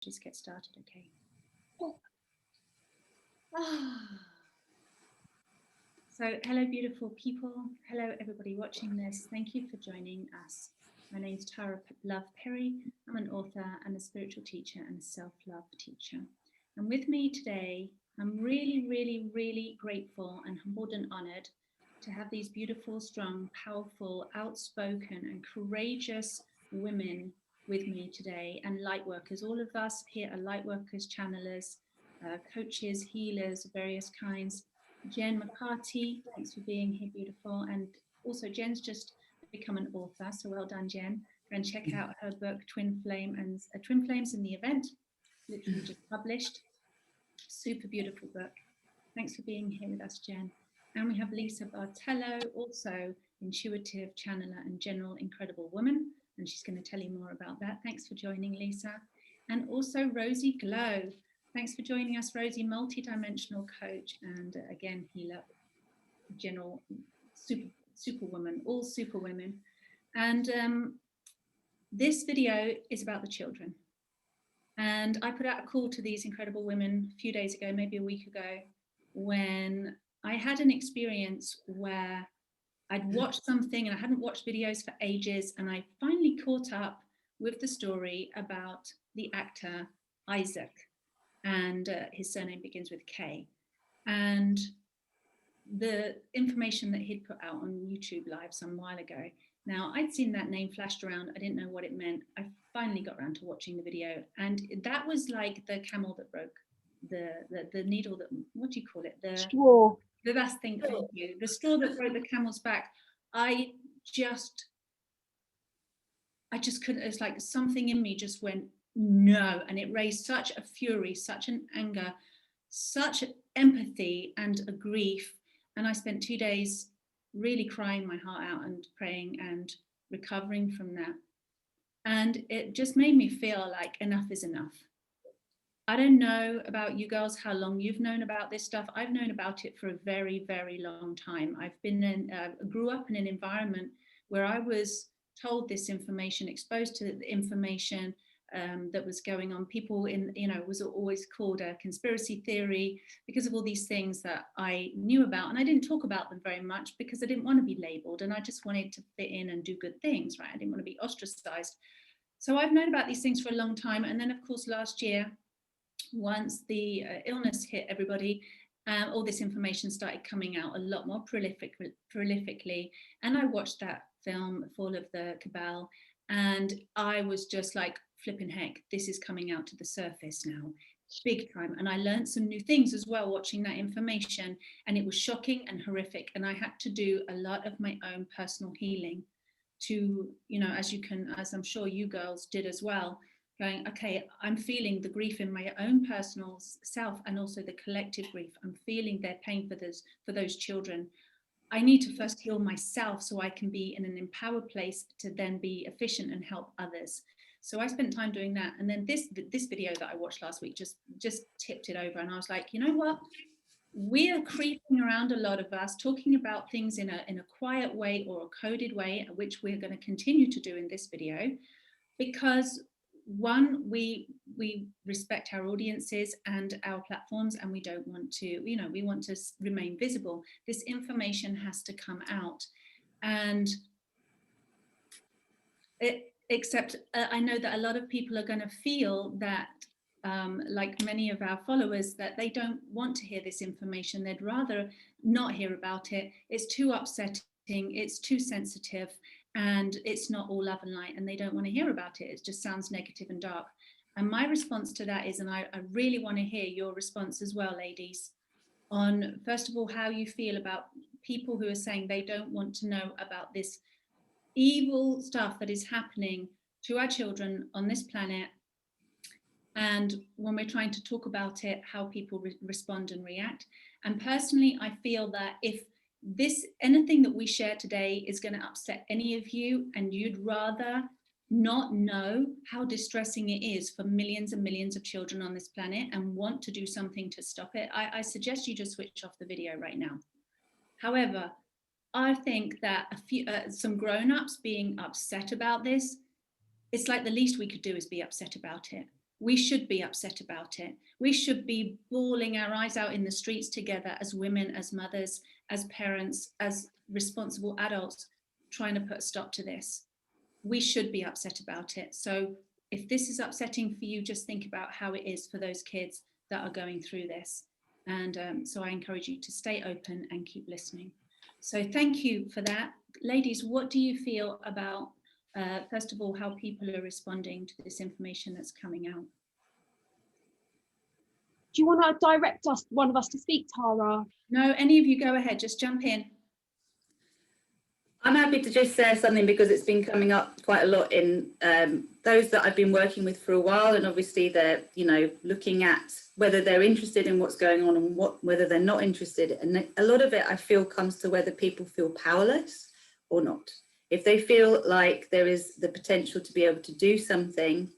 just get started, okay? So hello, beautiful people. Hello, everybody watching this. Thank you for joining us. My name is Tara Love Perry. I'm an author and a spiritual teacher and a self-love teacher. And with me today, I'm really grateful and humbled and honored to have these beautiful, strong, powerful, outspoken and courageous women with me today, and light workers. All of us here are light workers, channelers, coaches, healers of various kinds. Jen McCarty, thanks for being here, beautiful. And also Jen's just become an author, so well done, Jen. Go and check out her book, Twin Flames in the Event, literally just published. Super beautiful book. Thanks for being here with us, Jen. And we have Lisa Bartello, also intuitive channeler and general incredible woman, and she's going to tell you more about that. Thanks for joining, Lisa. And also RozyGlow. Thanks for joining us, Rosie, multi-dimensional coach and again, healer, general superwoman, all super women. And this video is about the children. And I put out a call to these incredible women a few days ago, maybe a week ago, when I had an experience where I'd watched something and I hadn't watched videos for ages, and I finally caught up with the story about the actor Isaac, and his surname begins with K. And the information that he'd put out on YouTube Live some while ago. Now, I'd seen that name flashed around. I didn't know what it meant. I finally got around to watching the video, and that was like the camel that broke the needle that, what do you call it? The straw. The last thing, thank you. The straw that broke the camel's back. I just couldn't, it's like something in me just went, no. And it raised such a fury, such an anger, such empathy and a grief. And I spent 2 days really crying my heart out and praying and recovering from that. And it just made me feel like enough is enough. I don't know about you girls, how long you've known about this stuff. I've known about it for a very long time. I've been grew up in an environment where I was told this information, exposed to the information that was going on. People in, was always called a conspiracy theory because of all these things that I knew about. And I didn't talk about them very much because I didn't want to be labeled, and I just wanted to fit in and do good things, right? I didn't want to be ostracized. So I've known about these things for a long time. And then of course, last year, once the illness hit everybody, all this information started coming out a lot more prolifically. And I watched that film, Fall of the Cabal, and I was just like, flipping heck, this is coming out to the surface now, big time. And I learned some new things as well watching that information, and it was shocking and horrific. And I had to do a lot of my own personal healing to, as I'm sure you girls did as well, going, okay, I'm feeling the grief in my own personal self and also the collective grief. I'm feeling their pain for those children. I need to first heal myself so I can be in an empowered place to then be efficient and help others. So I spent time doing that. And then this video that I watched last week just tipped it over. And I was like, you know what? We are creeping around, a lot of us, talking about things in a quiet way or a coded way, which we're going to continue to do in this video, because one, we respect our audiences and our platforms, and we don't want to, we want to remain visible. This information has to come out. And I know that a lot of people are going to feel that, like many of our followers, that they don't want to hear this information. They'd rather not hear about it. It's too upsetting, it's too sensitive, and it's not all love and light, and they don't want to hear about it. It just sounds negative and dark. And my response to that is, and I really want to hear your response as well, ladies, on, first of all, how you feel about people who are saying they don't want to know about this evil stuff that is happening to our children on this planet. And when we're trying to talk about it, how people respond and react. And personally, I feel that if anything that we share today is going to upset any of you, and you'd rather not know how distressing it is for millions and millions of children on this planet and want to do something to stop it, I suggest you just switch off the video right now. However, I think that some grown-ups being upset about this, it's like the least we could do is be upset about it. we should be upset about it. We should be bawling our eyes out in the streets together as women, as mothers, as parents, as responsible adults, trying to put a stop to this. We should be upset about it. So if this is upsetting for you, just think about how it is for those kids that are going through this. And so I encourage you to stay open and keep listening. So thank you for that. Ladies, what do you feel about, first of all, how people are responding to this information that's coming out? Do you want to direct one of us to speak, Tara? No, any of you go ahead, just jump in. I'm happy to just share something because it's been coming up quite a lot in those that I've been working with for a while, and obviously they're, you know, looking at whether they're interested in what's going on and whether they're not interested. And a lot of it I feel comes to whether people feel powerless or not. If they feel like there is the potential to be able to do something,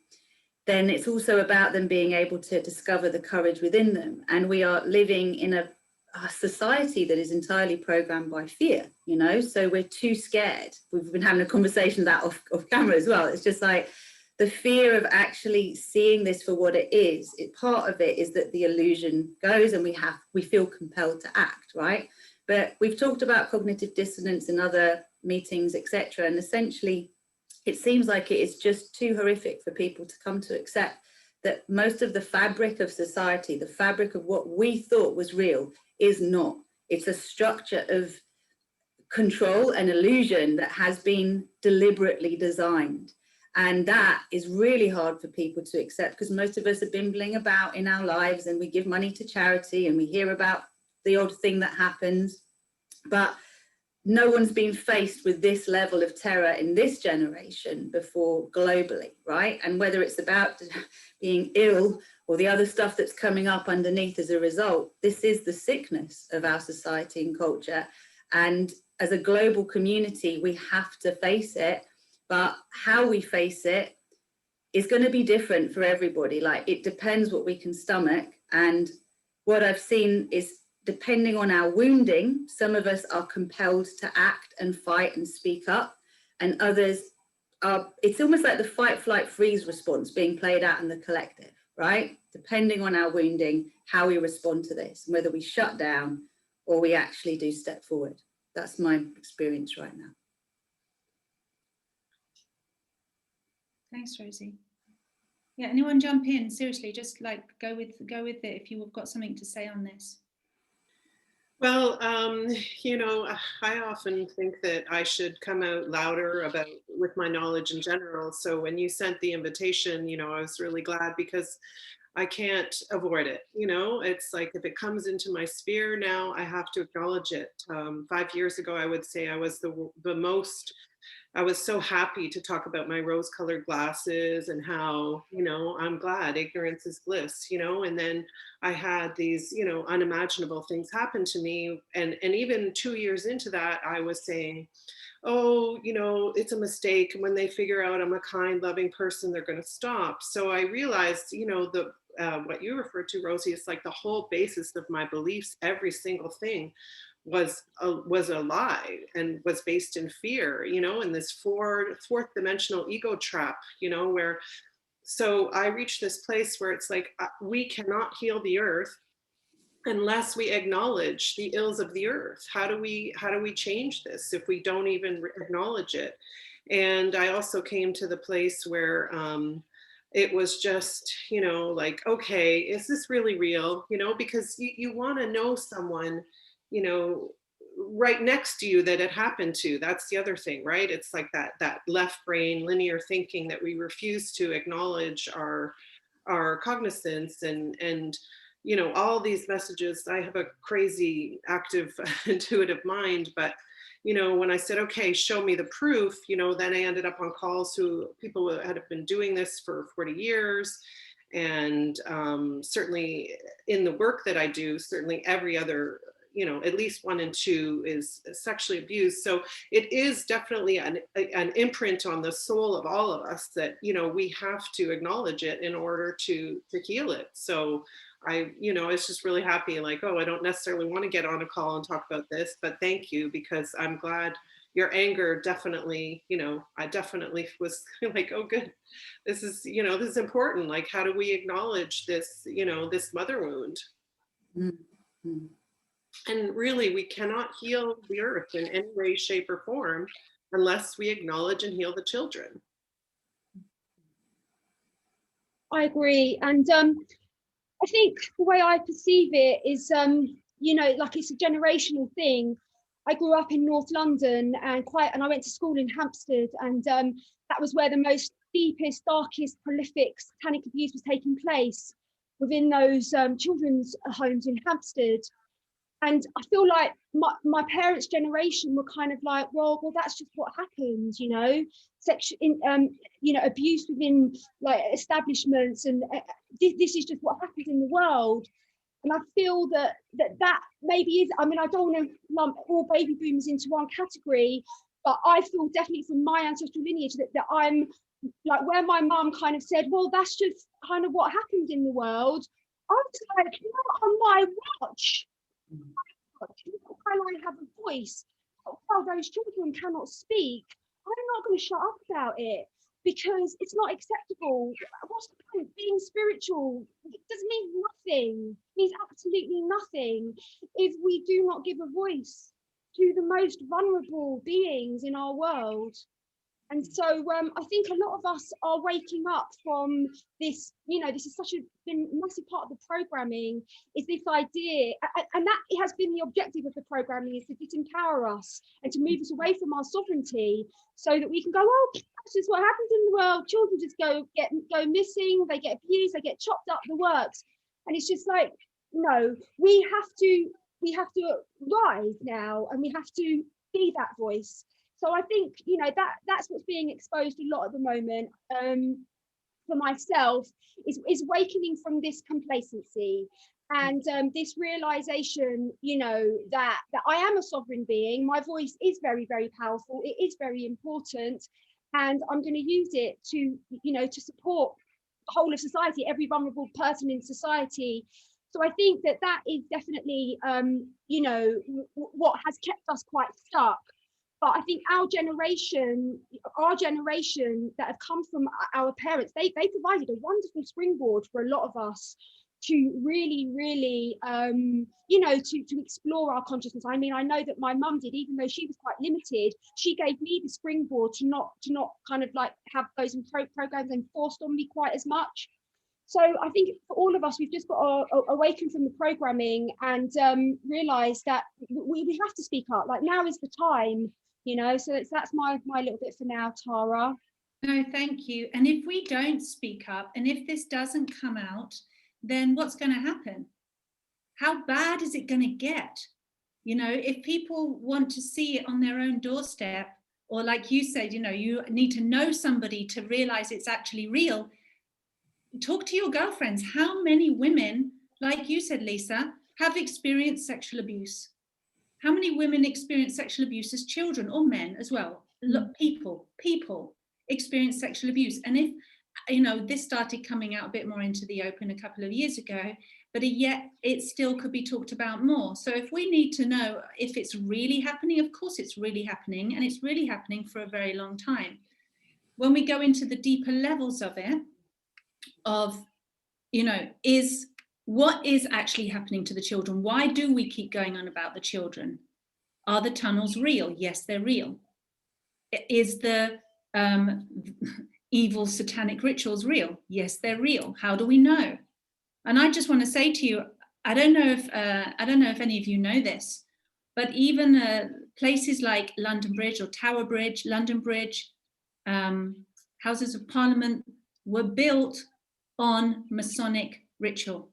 then it's also about them being able to discover the courage within them. And we are living in a society that is entirely programmed by fear, you know, so we're too scared. We've been having a conversation that off camera as well. It's just like the fear of actually seeing this for what it is. Part of it is that the illusion goes and we feel compelled to act, right? But we've talked about cognitive dissonance in other meetings, etc. And essentially it seems like it is just too horrific for people to come to accept that most of the fabric of society, the fabric of what we thought was real, is not. It's a structure of control and illusion that has been deliberately designed. And that is really hard for people to accept, because most of us are bimbling about in our lives and we give money to charity and we hear about the odd thing that happens. But no one's been faced with this level of terror in this generation before globally, right? And whether it's about being ill or the other stuff that's coming up underneath as a result, this is the sickness of our society and culture. And as a global community, we have to face it, but how we face it is going to be different for everybody. Like, it depends what we can stomach. And what I've seen is, depending on our wounding, some of us are compelled to act and fight and speak up, and others are, it's almost like the fight, flight, freeze response being played out in the collective, right? Depending on our wounding, how we respond to this, and whether we shut down or we actually do step forward. That's my experience right now. Thanks, Rosie. Yeah, anyone jump in? Seriously, just like go with it if you've got something to say on this. Well, you know, I often think that I should come out louder with my knowledge in general. So when you sent the invitation, you know, I was really glad, because I can't avoid it. You know, it's like, if it comes into my sphere now, I have to acknowledge it. 5 years ago, I would say I was I was so happy to talk about my rose-colored glasses and how, you know, I'm glad ignorance is bliss, you know. And then I had these, you know, unimaginable things happen to me. And even 2 years into that, I was saying, oh, you know, it's a mistake. And when they figure out I'm a kind, loving person, they're going to stop. So I realized, you know, what you referred to, Rosie, is like the whole basis of my beliefs. Every single thing was a lie and was based in fear, you know, in this fourth dimensional ego trap, you know, where, so I reached this place where it's like, we cannot heal the earth unless we acknowledge the ills of the earth. How do we change this if we don't even acknowledge it? And I also came to the place where it was just, you know, like, okay, is this really real? You know, because you want to know someone, you know, right next to you that it happened to. That's the other thing, right? It's like that left brain linear thinking that we refuse to acknowledge our cognizance and you know, all these messages. I have a crazy active intuitive mind, but you know, when I said, okay, show me the proof, you know, then I ended up on calls people who had been doing this for 40 years. And certainly in the work that I do, certainly every other, you know, at least 1 in 2 is sexually abused. So it is definitely an imprint on the soul of all of us that, you know, we have to acknowledge it in order to heal it. So you know, I was just really happy, like, oh, I don't necessarily want to get on a call and talk about this, but thank you, because I'm glad, your anger definitely, I definitely was like, oh, good. This is, this is important. Like, how do we acknowledge this, this mother wound? Mm-hmm. And really, we cannot heal the earth in any way, shape, or form unless we acknowledge and heal the children. I agree. And I think the way I perceive it is, like it's a generational thing. I grew up in North London and I went to school in Hampstead, and that was where the most deepest, darkest, prolific satanic abuse was taking place within those children's homes in Hampstead. And I feel like my parents' generation were kind of like, well, that's just what happens, abuse within like establishments, and this is just what happens in the world. And I feel that maybe is, I mean, I don't want to lump all baby boomers into one category, but I feel definitely from my ancestral lineage that I'm like, where my mum kind of said, well, that's just kind of what happens in the world. I was like, on my watch, while I have a voice, while those children cannot speak, I'm not going to shut up about it, because it's not acceptable. What's the point? Being spiritual doesn't mean nothing. It means absolutely nothing if we do not give a voice to the most vulnerable beings in our world. And so I think a lot of us are waking up from this, this is such a massive part of the programming, is this idea, and that it has been the objective of the programming, is to disempower us and to move us away from our sovereignty, so that we can go, oh, that's just what happens in the world. Children just go missing, they get abused, they get chopped up, the works. And it's just like, no, we have to rise now, and we have to be that voice. So I think, that's what's being exposed a lot at the moment, for myself, is wakening from this complacency and this realization, that I am a sovereign being. My voice is very, very powerful. It is very important. And I'm going to use it to, to support the whole of society, every vulnerable person in society. So I think that is definitely, what has kept us quite stuck. But I think our generation that have come from our parents, they provided a wonderful springboard for a lot of us to really, really, to explore our consciousness. I mean, I know that my mum did, even though she was quite limited. She gave me the springboard to not kind of like have those programs enforced on me quite as much. So I think for all of us, we've just got to awaken from the programming and realize that we have to speak up. Like, now is the time. So that's my little bit for now, Tara. No, thank you. And if we don't speak up, and if this doesn't come out, then what's going to happen? How bad is it going to get? If people want to see it on their own doorstep, or like you said, you need to know somebody to realize it's actually real. Talk to your girlfriends. How many women, like you said, Lisa, have experienced sexual abuse? How many women experience sexual abuse as children, or men as well? Look, people experience sexual abuse. And if, this started coming out a bit more into the open a couple of years ago, but yet it still could be talked about more. So if we need to know if it's really happening, of course it's really happening, and it's really happening for a very long time. When we go into the deeper levels of it, what is actually happening to the children? Why do we keep going on about the children? Are the tunnels real? Yes, they're real. Is the evil satanic rituals real? Yes, they're real. How do we know? And I just want to say to you, I don't know if any of you know this, but even places like London Bridge or Tower Bridge, London Bridge, Houses of Parliament were built on Masonic ritual.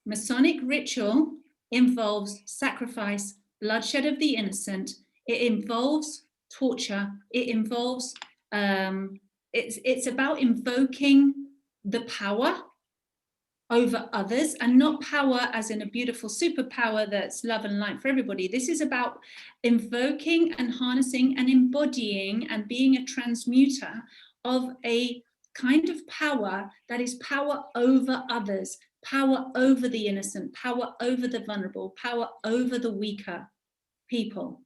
Masonic ritual involves sacrifice, bloodshed of the innocent. It involves torture. It involves, it's about invoking the power over others, and not power as in a beautiful superpower that's love and light for everybody. This is about invoking and harnessing and embodying and being a transmuter of a kind of power that is power over others, power over the innocent, power over the vulnerable, power over the weaker people.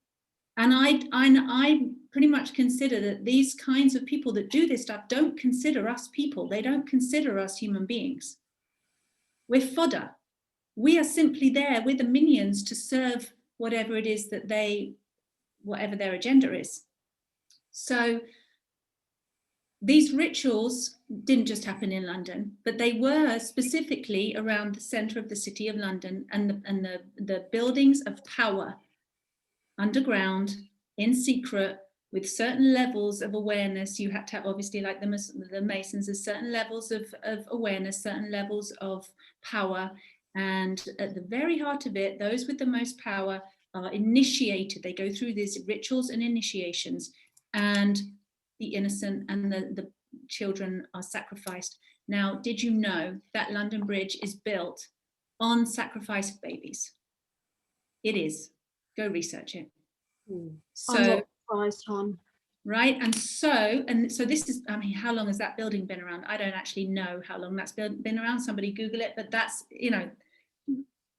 And I pretty much consider that these kinds of people that do this stuff don't consider us people. They don't consider us human beings. We're fodder. We are simply there. We're the minions to serve whatever it is that whatever their agenda is. So these rituals didn't just happen in London, but they were specifically around the centre of the city of London and the buildings of power, underground, in secret, with certain levels of awareness. You had to have, obviously, like the Masons, there's certain levels of awareness, certain levels of power. And at the very heart of it, those with the most power are initiated. They go through these rituals and initiations, and the innocent and the children are sacrificed. Now, did you know that London Bridge is built on sacrifice of babies? It is. Go research it. So, I'm not surprised, hon. right, and so this is, I mean, how long has that building been around? I don't actually know how long that's been around. Somebody Google it, but that's, you know,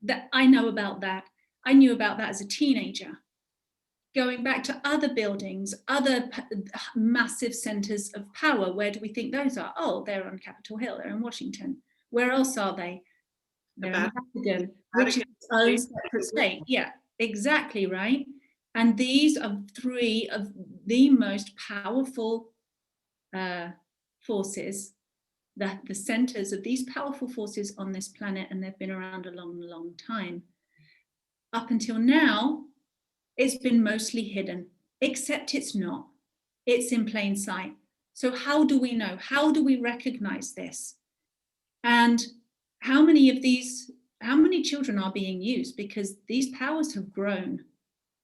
that I know about that. I knew about that as a teenager. Going back to other buildings, other massive centers of power, where do we think those are? Oh, they're on Capitol Hill, they're in Washington. Where else are they? They're in Vatican, which is its own separate state. Yeah, exactly, right? And these are three of the most powerful forces, the centers of these powerful forces on this planet, and they've been around a long, long time. Up until now, it's been mostly hidden, except it's not. It's in plain sight. So how do we know? How do we recognize this? And how many children are being used? Because these powers have grown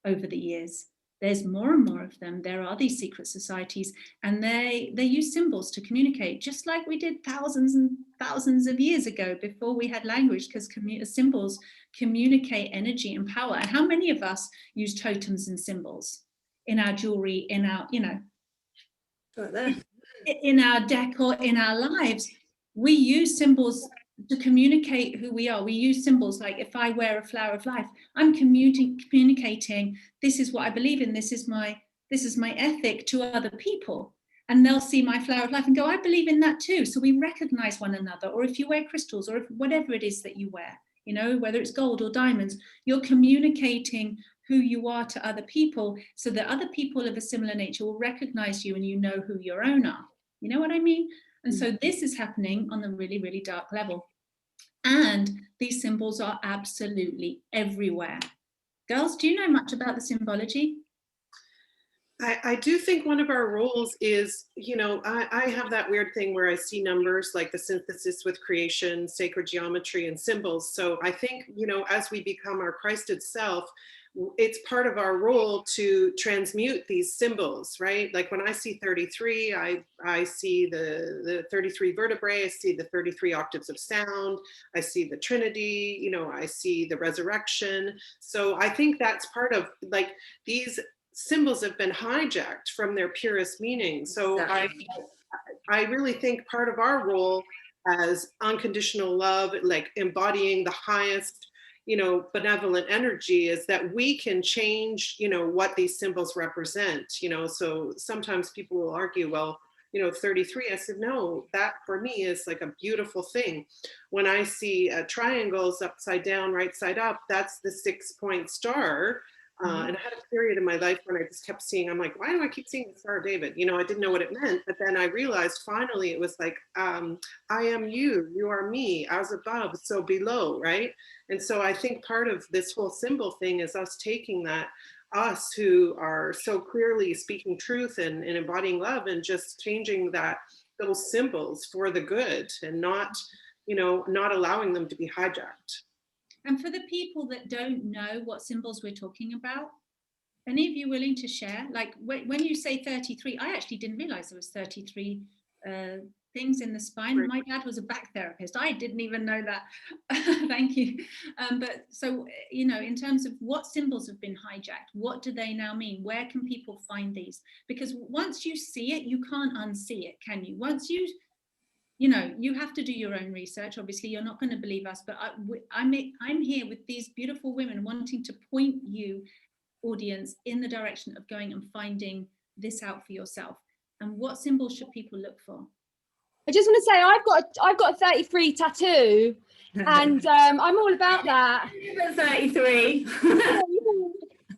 over the years. There's more and more of them. There are these secret societies, and they use symbols to communicate, just like we did thousands and thousands of years ago before we had language, because symbols communicate energy and power. And how many of us use totems and symbols in our jewelry, in our, you know, Right there. in our decor, in our lives? We use symbols to communicate who we are. We use symbols like, if I wear a flower of life, I'm communicating, this is what I believe in, this is my ethic to other people. And they'll see my flower of life and go, I believe in that too. So we recognize one another. Or if you wear crystals, or if whatever it is that you wear, you know, whether it's gold or diamonds, you're communicating who you are to other people, so that other people of a similar nature will recognize you and you know who your own are. You know what I mean? And so this is happening on the really, really dark level. And these symbols are absolutely everywhere. Girls, do you know much about the symbology? I do think one of our roles is, you know, I have that weird thing where I see numbers, like the synthesis with creation, sacred geometry, and symbols. So I think, you know, as we become our Christed self, it's part of our role to transmute these symbols, right? Like when I see 33, I see the 33 vertebrae, I see the 33 octaves of sound, I see the Trinity, you know, I see the resurrection. So I think that's part of, like, these symbols have been hijacked from their purest meaning. So Exactly. I really think part of our role as unconditional love, like embodying the highest, you know, benevolent energy, is that we can change, you know, what these symbols represent, you know. So sometimes people will argue, well, you know, 33, I said, no, that for me is like a beautiful thing. When I see triangles upside down, right side up, that's the 6-point star. And I had a period in my life when I just kept seeing, I'm like, why do I keep seeing the Star of David? You know, I didn't know what it meant, but then I realized finally it was like, I am you, you are me, as above, so below, right? And so I think part of this whole symbol thing is us taking that, us who are so clearly speaking truth and embodying love, and just changing those symbols for the good, and not, you know, not allowing them to be hijacked. And for the people that don't know what symbols we're talking about, any of you willing to share? Like when you say 33, I actually didn't realize there was 33 things in the spine. My dad was a back therapist. I didn't even know that. Thank you. But so, you know, in terms of what symbols have been hijacked, what do they now mean? Where can people find these? Because once you see it, you can't unsee it, can you? Once you know, you have to do your own research. Obviously, you're not going to believe us, but I'm here with these beautiful women wanting to point you audience in the direction of going and finding this out for yourself? And what symbols should people look for? I just want to say I've got a 33 tattoo, and I'm all about that. 33.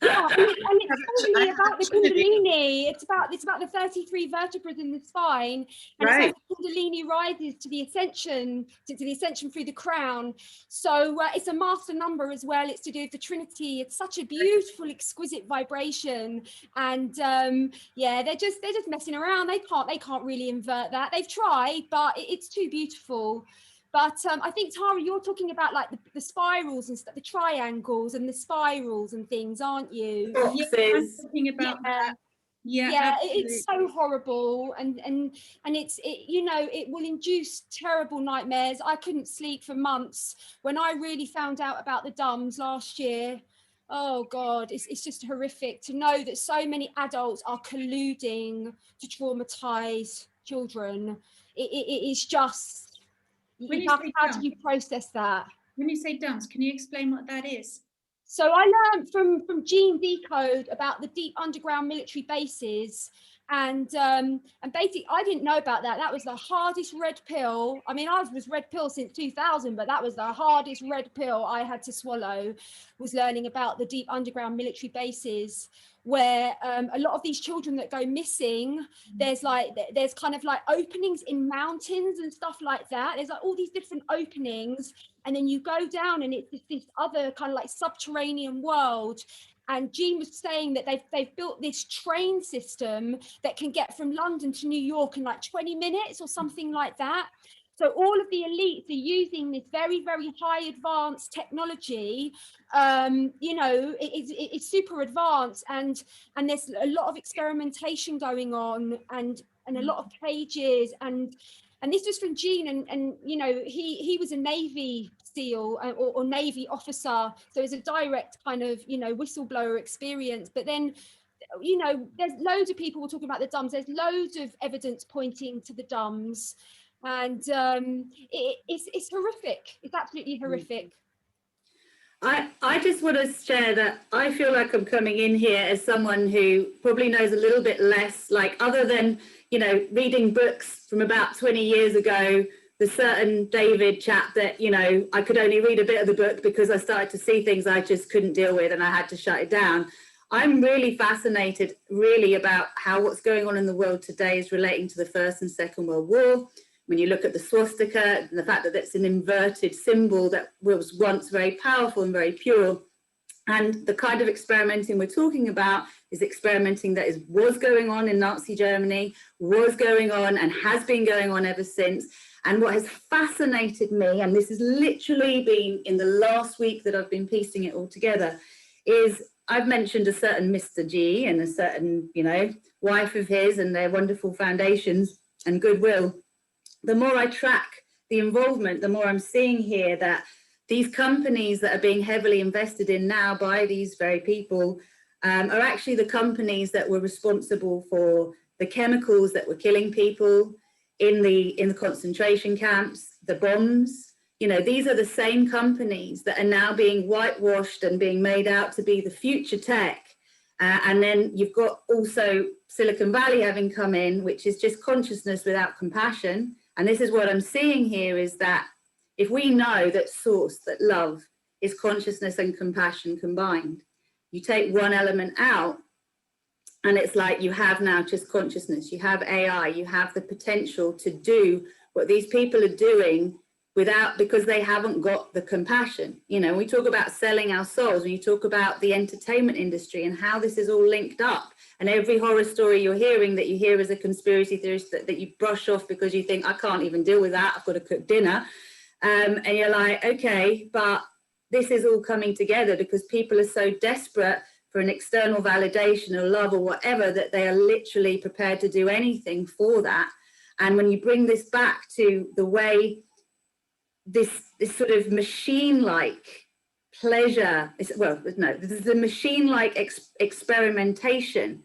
Yeah, and it's totally about the Kundalini. It's about the 33 vertebrae in the spine, and Right. it's how the Kundalini rises to the ascension, to the ascension through the crown. So it's a master number as well. It's to do with the Trinity. It's such a beautiful, exquisite vibration, and yeah, they're just messing around. They can't really invert that. They've tried, but it's too beautiful. But I think, Tara, you're talking about like the spirals and stuff, the triangles and the spirals and things, aren't you? Yeah, I'm talking about that. Yeah, it's so horrible, and it's you know, it will induce terrible nightmares. I couldn't sleep for months when I really found out about the DUMS last year. Oh God, it's just horrific to know that so many adults are colluding to traumatize children. It is just. How do you process that? When you say DUMS, can you explain what that is? So I learned from Gene Decode about the deep underground military bases, and basically I didn't know about that. That was the hardest red pill. I mean, I was red pill since 2000, but that was the hardest red pill I had to swallow, was learning about the deep underground military bases, where a lot of these children that go missing, there's kind of like openings in mountains and stuff like that. There's like all these different openings, and then you go down and it's this other kind of like subterranean world. And Jean was saying that they've built this train system that can get from London to New York in like 20 minutes or something like that. So all of the elites are using this very, very high advanced technology. You know, it's super advanced, and there's a lot of experimentation going on, and a lot of cages, and this was from Gene, and you know, he was a Navy SEAL or Navy officer, so it's a direct kind of, you know, whistleblower experience. But then, you know, there's loads of people talking about the DUMS. There's loads of evidence pointing to the DUMS. And it's horrific. It's absolutely horrific. I just want to share that I feel like I'm coming in here as someone who probably knows a little bit less, like other than, you know, reading books from about 20 years ago, the certain David chap that, you know, I could only read a bit of the book because I started to see things I just couldn't deal with and I had to shut it down. I'm really fascinated really about how what's going on in the world today is relating to the First and Second World War. When you look at the swastika and the fact that it's an inverted symbol that was once very powerful and very pure. And the kind of experimenting we're talking about is experimenting that was going on in Nazi Germany, was going on and has been going on ever since. And what has fascinated me, and this has literally been in the last week that I've been piecing it all together, is I've mentioned a certain Mr. G and a certain, you know, wife of his and their wonderful foundations and goodwill. The more I track the involvement, the more I'm seeing here that these companies that are being heavily invested in now by these very people are actually the companies that were responsible for the chemicals that were killing people in the concentration camps, the bombs. You know, these are the same companies that are now being whitewashed and being made out to be the future tech. And then you've got also Silicon Valley having come in, which is just consciousness without compassion. And this is what I'm seeing here, is that if we know that source, that love is consciousness and compassion combined, you take one element out and it's like you have now just consciousness, you have AI, you have the potential to do what these people are doing without, because they haven't got the compassion. You know, we talk about selling our souls, when you talk about the entertainment industry and how this is all linked up. And every horror story you're hearing that you hear as a conspiracy theorist that you brush off because you think, I can't even deal with that, I've got to cook dinner. And you're like, okay, but this is all coming together because people are so desperate for an external validation or love or whatever that they are literally prepared to do anything for that. And when you bring this back to the way this sort of machine-like pleasure, this is the machine-like experimentation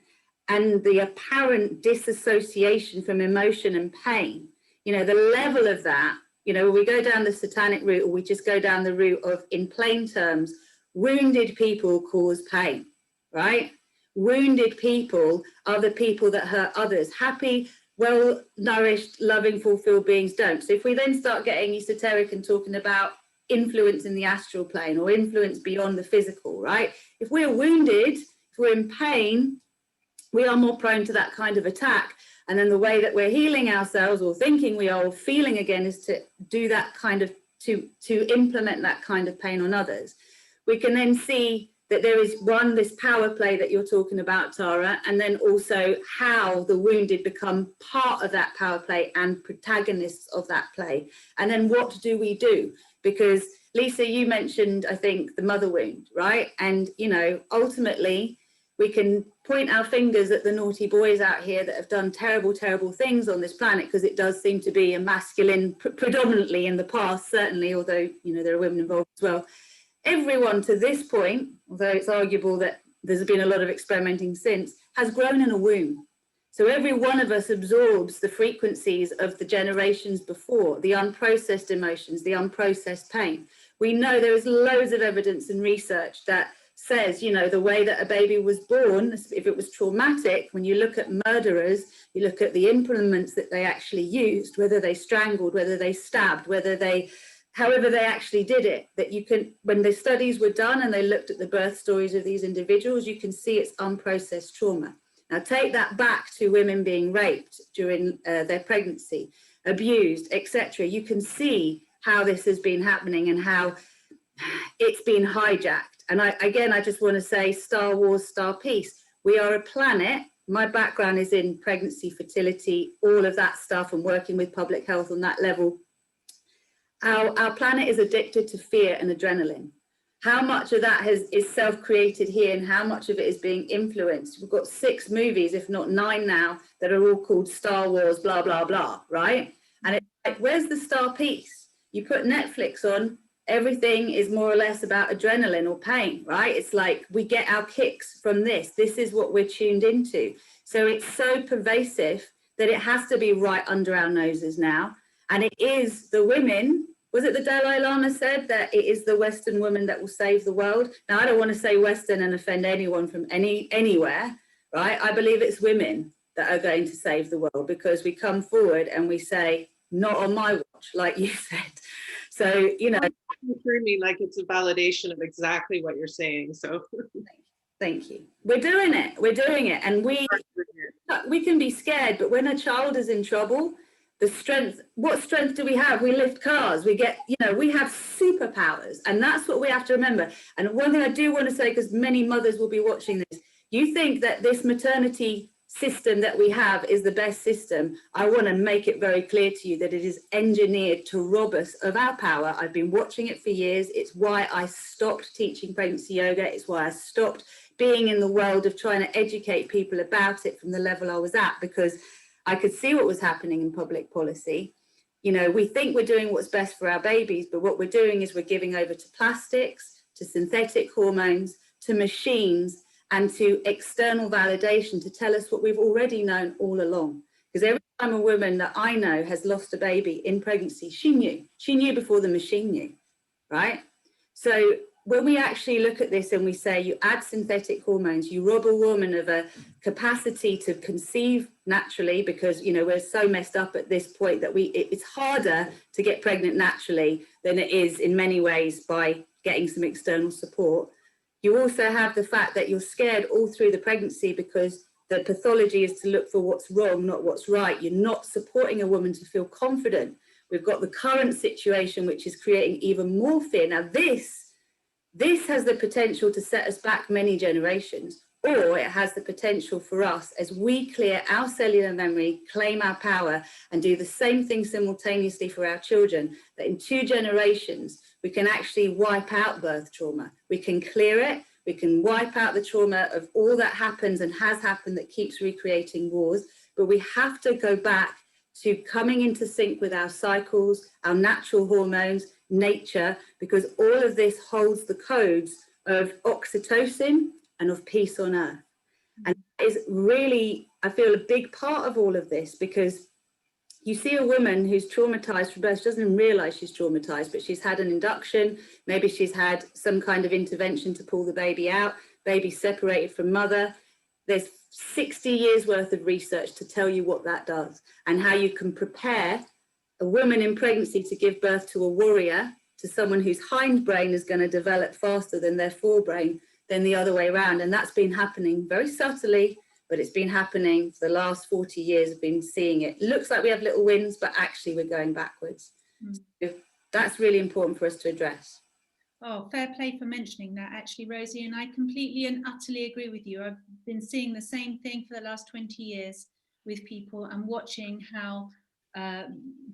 and the apparent disassociation from emotion and pain, you know, the level of that, you know, we go down the satanic route or we just go down the route of, in plain terms, wounded people cause pain. right? Wounded people are the people that hurt others. Happy, well-nourished, loving, fulfilled beings don't. So if we then start getting esoteric and talking about influence in the astral plane or influence beyond the physical, right? If we're wounded, if we're in pain, we are more prone to that kind of attack. And then the way that we're healing ourselves or thinking we are or feeling again is to do that kind of, to implement that kind of pain on others. We can then see that there is one, this power play that you're talking about, Tara, and then also how the wounded become part of that power play and protagonists of that play. And then what do we do? Because Lisa, you mentioned, I think, the mother wound, right? And, you know, ultimately, we can point our fingers at the naughty boys out here that have done terrible, terrible things on this planet, because it does seem to be a masculine, predominantly in the past, certainly, although, you know, there are women involved as well. Everyone to this point, although it's arguable that there's been a lot of experimenting since, has grown in a womb. So every one of us absorbs the frequencies of the generations before, the unprocessed emotions, the unprocessed pain. We know there is loads of evidence and research that says, you know, the way that a baby was born, if it was traumatic, when you look at murderers, you look at the implements that they actually used, whether they strangled, whether they stabbed, whether they, however they actually did it, that you can, when the studies were done and they looked at the birth stories of these individuals, you can see it's unprocessed trauma. Now take that back to women being raped during their pregnancy, abused, etc. You can see how this has been happening and how it's been hijacked. And I just want to say, Star Wars, Star Peace. We are a planet. My background is in pregnancy, fertility, all of that stuff, and working with public health on that level. Our planet is addicted to fear and adrenaline. How much of that is self-created here and how much of it is being influenced? We've got 6 movies, if not 9 now, that are all called Star Wars, blah, blah, blah, right? And it's like, where's the Star Peace? You put Netflix on, everything is more or less about adrenaline or pain, right? It's like we get our kicks from this. This is what we're tuned into. So it's so pervasive that it has to be right under our noses now. And it is the women, was it the Dalai Lama said that it is the Western woman that will save the world? Now, I don't want to say Western and offend anyone from anywhere, right? I believe it's women that are going to save the world, because we come forward and we say, not on my watch, like you said. So, you know. Through me like it's a validation of exactly what you're saying. So thank you. We're doing it. We're doing it. And we can be scared, but when a child is in trouble, the strength, what strength do we have? We lift cars, we get, you know, we have superpowers, and that's what we have to remember. And one thing I do want to say, because many mothers will be watching this, you think that this maternity system that we have is the best system. I want to make it very clear to you that it is engineered to rob us of our power. I've been watching it for years. It's why I stopped teaching pregnancy yoga. It's why I stopped being in the world of trying to educate people about it from the level I was at, because I could see what was happening in public policy. You know, we think we're doing what's best for our babies, but what we're doing is we're giving over to plastics, to synthetic hormones, to machines, and to external validation to tell us what we've already known all along. Because every time a woman that I know has lost a baby in pregnancy, she knew before the machine knew, right? So when we actually look at this and we say you add synthetic hormones, you rob a woman of a capacity to conceive naturally, because, you know, we're so messed up at this point that it's harder to get pregnant naturally than it is in many ways by getting some external support. You also have the fact that you're scared all through the pregnancy, because the pathology is to look for what's wrong, not what's right. You're not supporting a woman to feel confident. We've got the current situation, which is creating even more fear. Now, this has the potential to set us back many generations, or it has the potential for us, as we clear our cellular memory, claim our power, and do the same thing simultaneously for our children, that in 2 generations, we can actually wipe out birth trauma. We can clear it. We can wipe out the trauma of all that happens and has happened that keeps recreating wars. But we have to go back to coming into sync with our cycles, our natural hormones, nature, because all of this holds the codes of oxytocin and of peace on earth. And that is really, I feel, a big part of all of this, because you see a woman who's traumatized from birth, she doesn't even realize she's traumatized, but she's had an induction, maybe she's had some kind of intervention to pull the baby out, baby separated from mother. There's 60 years worth of research to tell you what that does and how you can prepare a woman in pregnancy to give birth to a warrior, to someone whose hindbrain is going to develop faster than their forebrain, than the other way around. And that's been happening very subtly, but it's been happening for the last 40 years. I've been seeing it. Looks like we have little wins, but actually we're going backwards. So that's really important for us to address. Oh, fair play for mentioning that, actually, Rosie, and I completely and utterly agree with you. I've been seeing the same thing for the last 20 years with people and watching how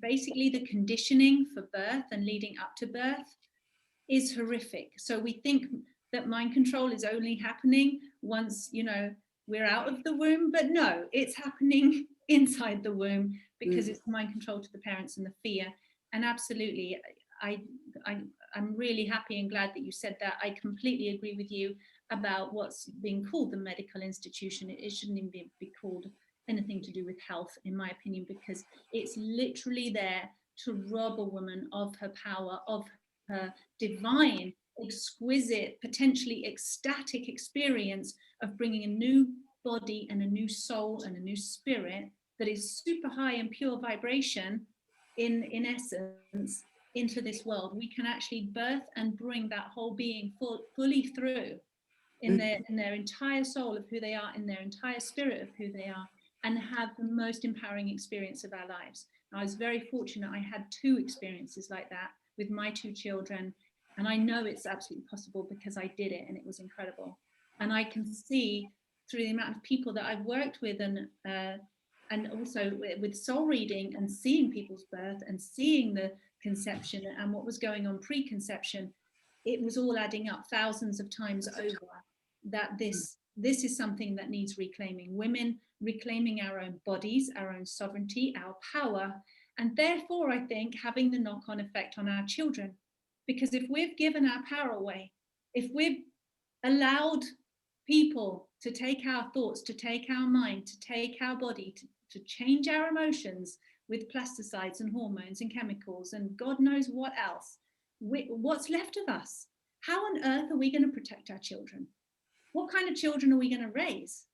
basically the conditioning for birth and leading up to birth is horrific. So we think that mind control is only happening once, you know, we're out of the womb, but no, it's happening inside the womb because it's mind control to the parents and the fear. And absolutely, I'm really happy and glad that you said that. I completely agree with you about what's being called the medical institution. It shouldn't even be called anything to do with health, in my opinion, because it's literally there to rob a woman of her power, of her divine, exquisite, potentially ecstatic experience of bringing a new body and a new soul and a new spirit that is super high and pure vibration in essence into this world. We can actually birth and bring that whole being fully through in their entire soul of who they are, in their entire spirit of who they are, and have the most empowering experience of our lives. And I was very fortunate. I had 2 experiences like that with my 2 children, and I know it's absolutely possible because I did it and it was incredible. And I can see through the amount of people that I've worked with and also with soul reading and seeing people's birth and seeing the conception and what was going on pre-conception, it was all adding up thousands of times over that this is something that needs reclaiming. Women reclaiming our own bodies, our own sovereignty, our power, and therefore I think having the knock-on effect on our children. Because if we've given our power away, if we've allowed people to take our thoughts, to take our mind, to take our body, to change our emotions with plasticides and hormones and chemicals and God knows what else, what's left of us? How on earth are we going to protect our children? What kind of children are we going to raise?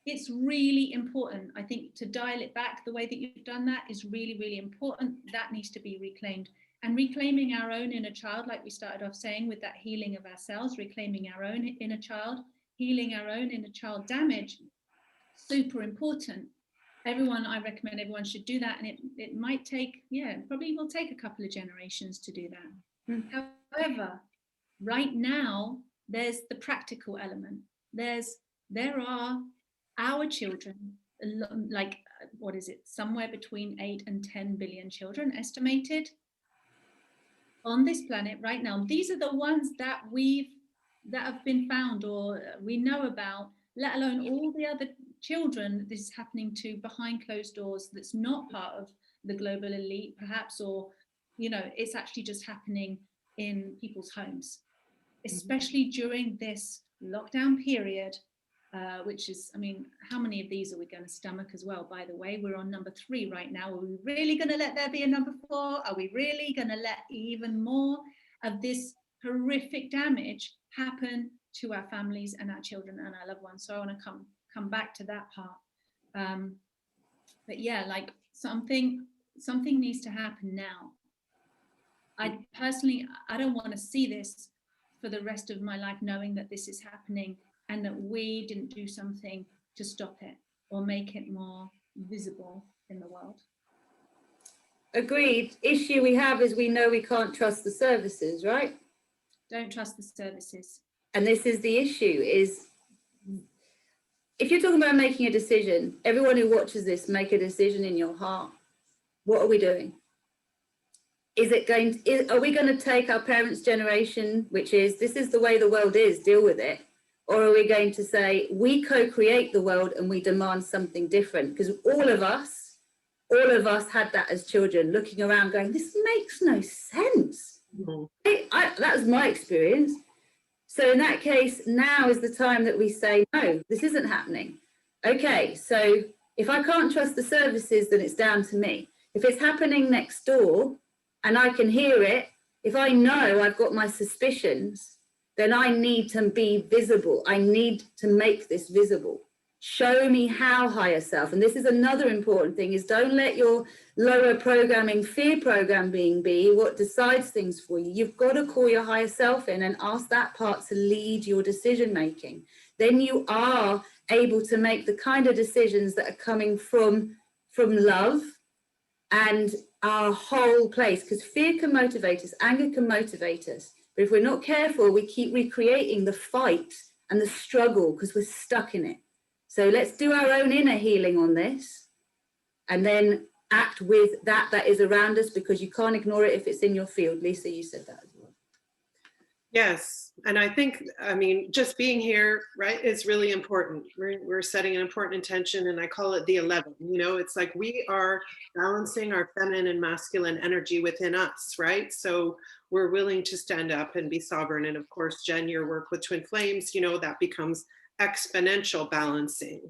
It's really important, I think, to dial it back. The way that you've done that is really, really important. That needs to be reclaimed. And reclaiming our own inner child, like we started off saying, with that healing of ourselves, reclaiming our own inner child, healing our own inner child damage, super important. I recommend everyone should do that. And it might take, probably will take a couple of generations to do that. However, right now, there's the practical element. There are our children, like, what is it? Somewhere between 8 and 10 billion children estimated on this planet right now. These are the ones that have been found or we know about, let alone all the other children this is happening to behind closed doors that's not part of the global elite perhaps, or it's actually just happening in people's homes, especially during this lockdown period, which is, I mean, how many of these are we going to stomach as well? By the way, we're on number 3 right now. Are we really going to let there be a number 4? Are we really going to let even more of this horrific damage happen to our families and our children and our loved ones? So I want to come back to that part. But yeah, like something needs to happen now. I personally, I don't want to see this for the rest of my life, knowing that this is happening and that we didn't do something to stop it or make it more visible in the world. Agreed. Issue we have is we know we can't trust the services, right? Don't trust the services. And this is the issue, is if you're talking about making a decision, everyone who watches this, make a decision in your heart. What are we doing? Are we going to take our parents' generation, which is, this is the way the world is, deal with it? Or are we going to say, we co-create the world and we demand something different? Because all of us had that as children, looking around going, this makes no sense. That was my experience. So in that case, now is the time that we say, no, this isn't happening. Okay, so if I can't trust the services, then it's down to me. If it's happening next door and I can hear it, if I know I've got my suspicions, then I need to be visible. I need to make this visible. Show me how, higher self. And this is another important thing, is don't let your lower programming, fear programming be what decides things for you. You've got to call your higher self in and ask that part to lead your decision making. Then you are able to make the kind of decisions that are coming from love and our whole place, because fear can motivate us, anger can motivate us. But if we're not careful, we keep recreating the fight and the struggle because we're stuck in it. So let's do our own inner healing on this and then act with that is around us, because you can't ignore it if it's in your field. Lisa, you said that as well. Yes, and I think, I mean, just being here, right, is really important. We're setting an important intention, and I call it the 11. You know, it's like we are balancing our feminine and masculine energy within us, right? So we're willing to stand up and be sovereign. And of course, Jen, your work with Twin Flames, you know, that becomes exponential balancing.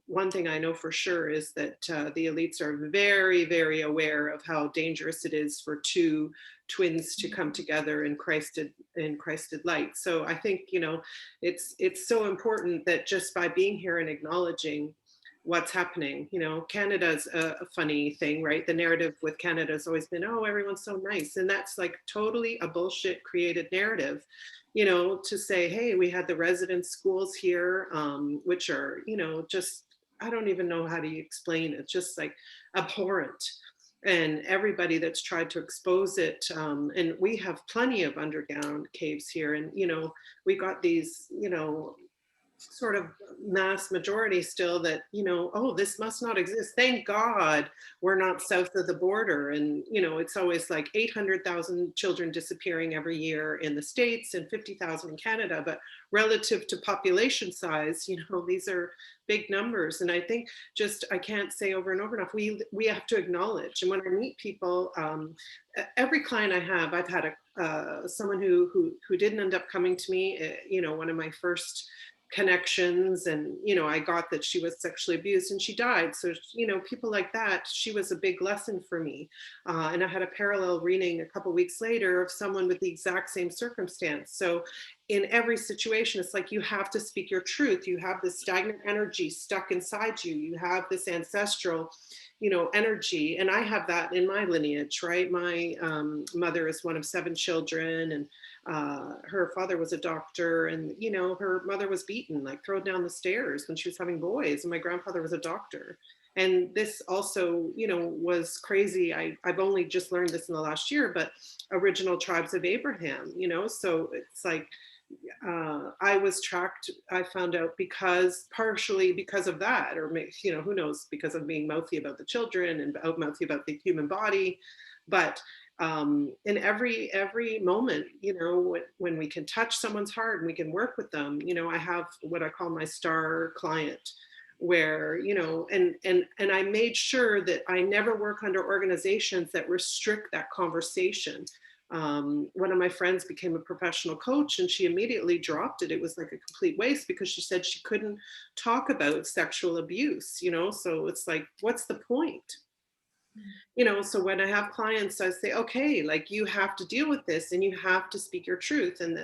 One thing I know for sure is that the elites are very, very aware of how dangerous it is for two twins to come together in Christed light. So I think, you know, it's so important that just by being here and acknowledging what's happening, you know, Canada's a funny thing, right? The narrative with Canada has always been, oh, everyone's so nice. And that's like totally a bullshit created narrative, you know, to say, hey, we had the resident schools here, which are, you know, just, I don't even know how to explain it, just like abhorrent. And everybody that's tried to expose it, and we have plenty of underground caves here. And, you know, we got these, you know, sort of mass majority still that, you know, oh, this must not exist. Thank God we're not south of the border. And, you know, it's always like 800,000 children disappearing every year in the States and 50,000 in Canada. But relative to population size, you know, these are big numbers. And I think just, I can't say over and over enough, we have to acknowledge. And when I meet people, every client I have, I've had someone who didn't end up coming to me, you know, one of my first connections, and, you know, I got that she was sexually abused and she died. So, you know, people like that, she was a big lesson for me. And I had a parallel reading a couple of weeks later of someone with the exact same circumstance. So in every situation, it's like you have to speak your truth. You have this stagnant energy stuck inside you. You have this ancestral, you know, energy. And I have that in my lineage, right? My mother is one of 7 children, and her father was a doctor, and, you know, her mother was beaten, like thrown down the stairs when she was having boys. And my grandfather was a doctor. And this also, you know, was crazy. I've only just learned this in the last year, but original tribes of Abraham, you know, so it's like, I was tracked, I found out, partially because of that, or, you know, who knows, because of being mouthy about the children and mouthy about the human body. But in every moment, you know, when we can touch someone's heart and we can work with them, you know, I have what I call my star client, where, you know, and I made sure that I never work under organizations that restrict that conversation. One of my friends became a professional coach, and she immediately dropped it. It was like a complete waste, because she said she couldn't talk about sexual abuse, you know, so it's like, what's the point? You know, so when I have clients, I say, okay, like, you have to deal with this and you have to speak your truth. And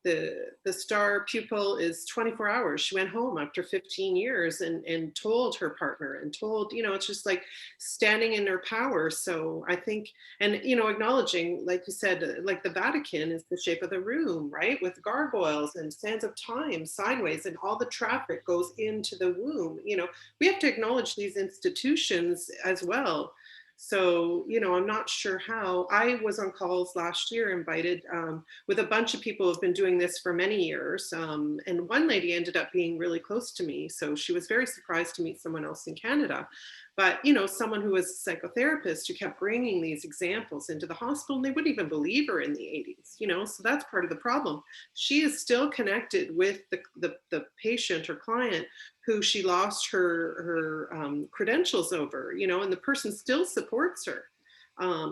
the star pupil is 24 hours. She went home after 15 years and told her partner, and told, you know, it's just like standing in their power. So I think, and, you know, acknowledging, like you said, like the Vatican is the shape of the room, right? With gargoyles and sands of time sideways, and all the traffic goes into the womb. You know, we have to acknowledge these institutions as well. So, you know, I'm not sure how. I was on calls last year, invited with a bunch of people who have been doing this for many years. And one lady ended up being really close to me. So she was very surprised to meet someone else in Canada. But, you know, someone who was a psychotherapist who kept bringing these examples into the hospital, and they wouldn't even believe her in the 80s, you know, so that's part of the problem. She is still connected with the patient or client who she lost her credentials over, you know, and the person still supports her.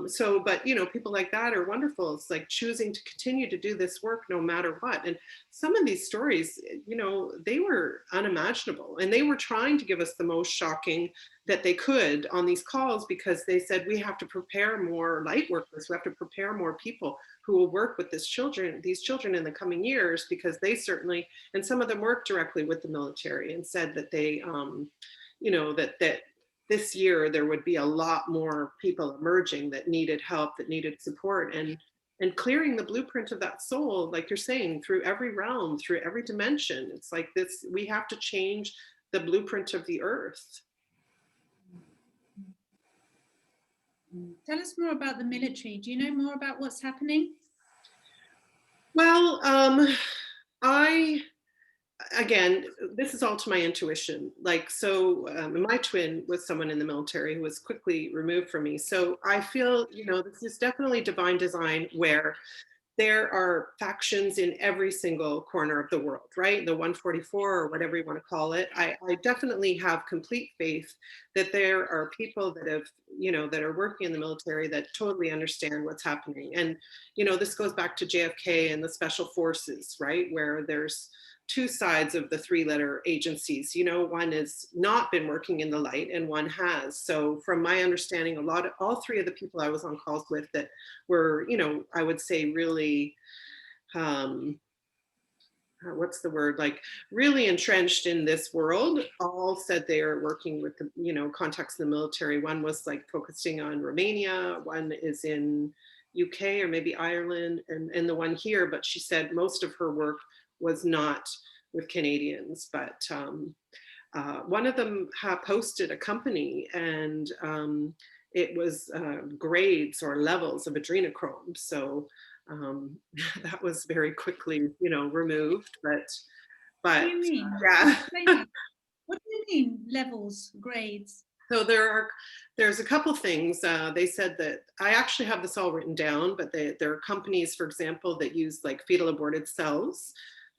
So, but, you know, people like that are wonderful. It's like choosing to continue to do this work no matter what. And some of these stories, you know, they were unimaginable, and they were trying to give us the most shocking that they could on these calls, because they said, we have to prepare more light workers. We have to prepare more people who will work with these children in the coming years, because they certainly, and some of them work directly with the military, and said that they, you know, that this year there would be a lot more people emerging that needed help, that needed support, and clearing the blueprint of that soul, like you're saying, through every realm, through every dimension. It's like this, we have to change the blueprint of the earth. Tell us more about the military. Do you know more about what's happening? Well, again, this is all to my intuition. Like, so my twin was someone in the military who was quickly removed from me. So I feel, you know, this is definitely divine design, where there are factions in every single corner of the world, right? The 144 or whatever you want to call it. I definitely have complete faith that there are people that have, you know, that are working in the military that totally understand what's happening. And, you know, this goes back to JFK and the special forces, right? Where there's two sides of the three-letter agencies. You know, one has not been working in the light and one has. So from my understanding, all three of the people I was on calls with that were, you know, I would say really, what's the word, like really entrenched in this world, all said they are working with the, you know, contacts in the military. One was like focusing on Romania, one is in UK or maybe Ireland, and the one here, but she said most of her work was not with Canadians, but one of them posted a company, and it was grades or levels of adrenochrome. So that was very quickly, you know, removed. But What do you mean? Yeah. What do you mean, levels, grades? So there's a couple things. They said that, I actually have this all written down, but there are companies, for example, that use like fetal aborted cells,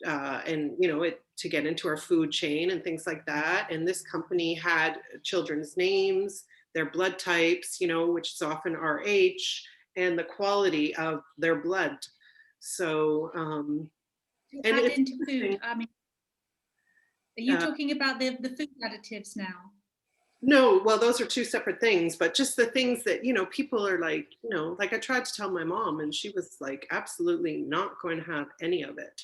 and, you know, to get into our food chain and things like that. And this company had children's names, their blood types, you know, which is often RH, and the quality of their blood. So, and add into food. I mean, are you talking about the food additives now? No, well, those are two separate things, but just the things that, you know, people are like, you know, like I tried to tell my mom, and she was like, absolutely not going to have any of it.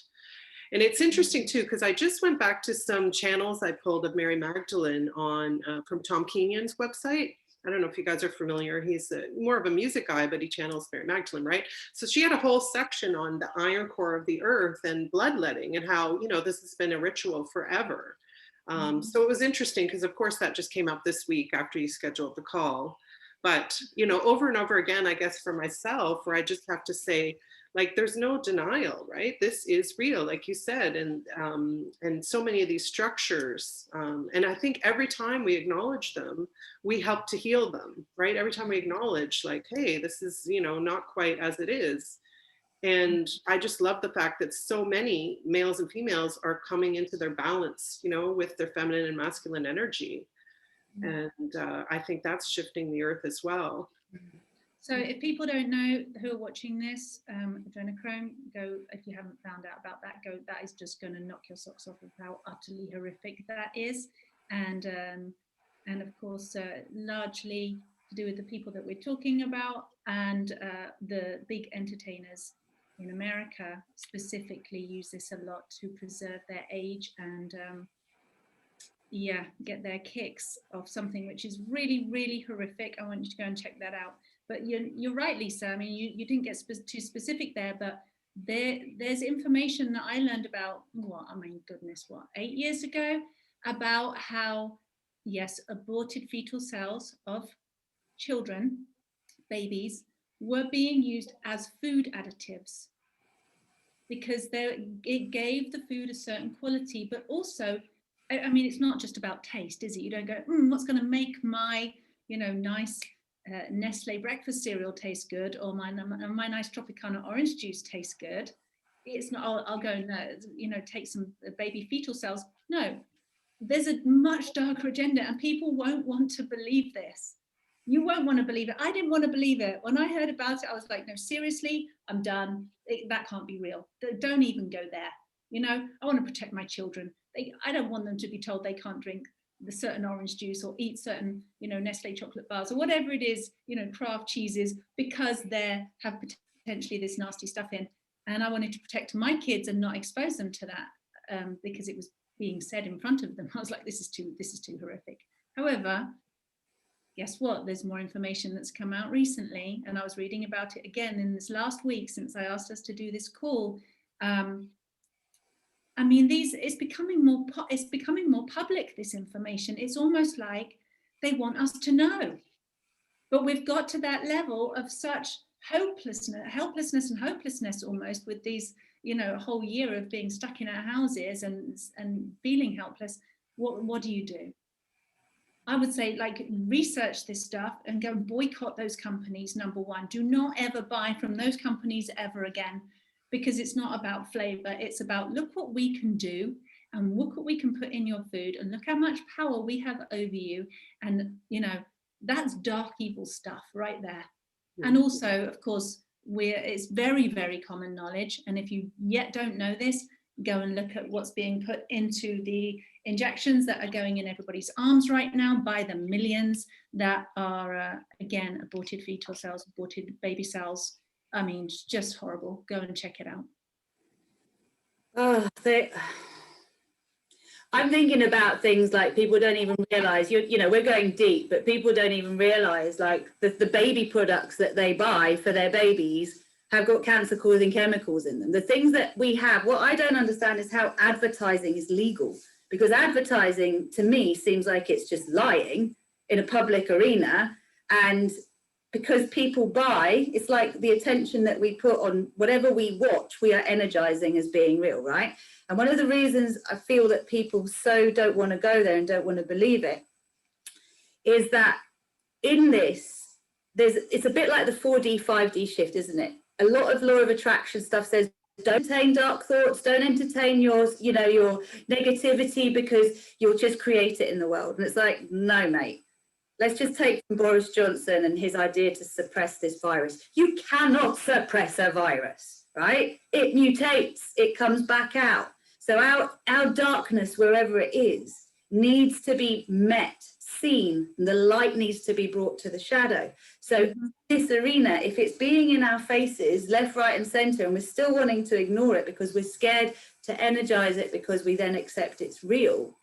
And it's interesting too, because I just went back to some channels I pulled of Mary Magdalene on from Tom Kenyon's website. I don't know if you guys are familiar. He's more of a music guy, but he channels Mary Magdalene, right? So she had a whole section on the iron core of the earth and bloodletting, and how, you know, this has been a ritual forever. So it was interesting, because of course that just came up this week after you scheduled the call. But, you know, over and over again, I guess for myself, where I just have to say, like, there's no denial, right? This is real, like you said, and so many of these structures, and I think every time we acknowledge them, we help to heal them, right? Every time we acknowledge, like, hey, this is, you know, not quite as it is. And I just love the fact that so many males and females are coming into their balance, you know, with their feminine and masculine energy. And I think that's shifting the earth as well. So if people don't know who are watching this, adrenochrome, go, if you haven't found out about that, go, that is just going to knock your socks off of how utterly horrific that is. And of course, largely to do with the people that we're talking about, and the big entertainers in America specifically use this a lot to preserve their age and yeah, get their kicks off something which is really, really horrific. I want you to go and check that out. But you're right, Lisa. I mean, you didn't get too specific there, but there's information that I learned about, what, I mean, goodness, what, 8 years ago, about how, yes, aborted fetal cells of children, babies, were being used as food additives, because it gave the food a certain quality, but also, I mean, it's not just about taste, is it? You don't go, what's going to make my, you know, nice Nestle breakfast cereal taste good, or my nice Tropicana orange juice taste good. It's not, I'll go, no, you know, take some baby fetal cells. No, there's a much darker agenda, and people won't want to believe this. You won't want to believe it. I didn't want to believe it. When I heard about it, I was like, no, seriously, I'm done. That can't be real. Don't even go there. You know, I want to protect my children. I don't want them to be told they can't drink the certain orange juice or eat certain, you know, Nestle chocolate bars or whatever it is, you know, craft cheeses, because they have potentially this nasty stuff in. And I wanted to protect my kids and not expose them to that, because it was being said in front of them. I was like, this is too horrific. However, guess what? There's more information that's come out recently, and I was reading about it again in this last week since I asked us to do this call. I mean, it's becoming more public, this information. It's almost like they want us to know. But we've got to that level of such helplessness and hopelessness almost, with these, you know, a whole year of being stuck in our houses and feeling helpless. What do you do? I would say, like, research this stuff and go and boycott those companies. Number one, do not ever buy from those companies ever again, because it's not about flavor. It's about, look what we can do and look what we can put in your food and look how much power we have over you. And, you know, that's dark, evil stuff right there. Yeah. And also, of course, it's very, very common knowledge. And if you yet don't know this, go and look at what's being put into the injections that are going in everybody's arms right now by the millions, that are, again, aborted fetal cells, aborted baby cells. I mean, it's just horrible. Go and check it out. Oh, I'm thinking about things like people don't even realize, you know, we're going deep, but people don't even realize, like, the baby products that they buy for their babies have got cancer-causing chemicals in them. The things that we have, what I don't understand is how advertising is legal, because advertising to me seems like it's just lying in a public arena. And because people buy, it's like the attention that we put on whatever we watch, we are energizing as being real, right? And one of the reasons I feel that people so don't want to go there and don't want to believe it is that in this, it's a bit like the 4D, 5D shift, isn't it? A lot of law of attraction stuff says, don't entertain dark thoughts, don't entertain your negativity, because you'll just create it in the world. And it's like, no, mate. Let's just take from Boris Johnson and his idea to suppress this virus. You cannot suppress a virus, right? It mutates, it comes back out. So our darkness, wherever it is, needs to be met, seen, and the light needs to be brought to the shadow. So this arena, if it's being in our faces, left, right, and center, and we're still wanting to ignore it because we're scared to energize it because we then accept it's real,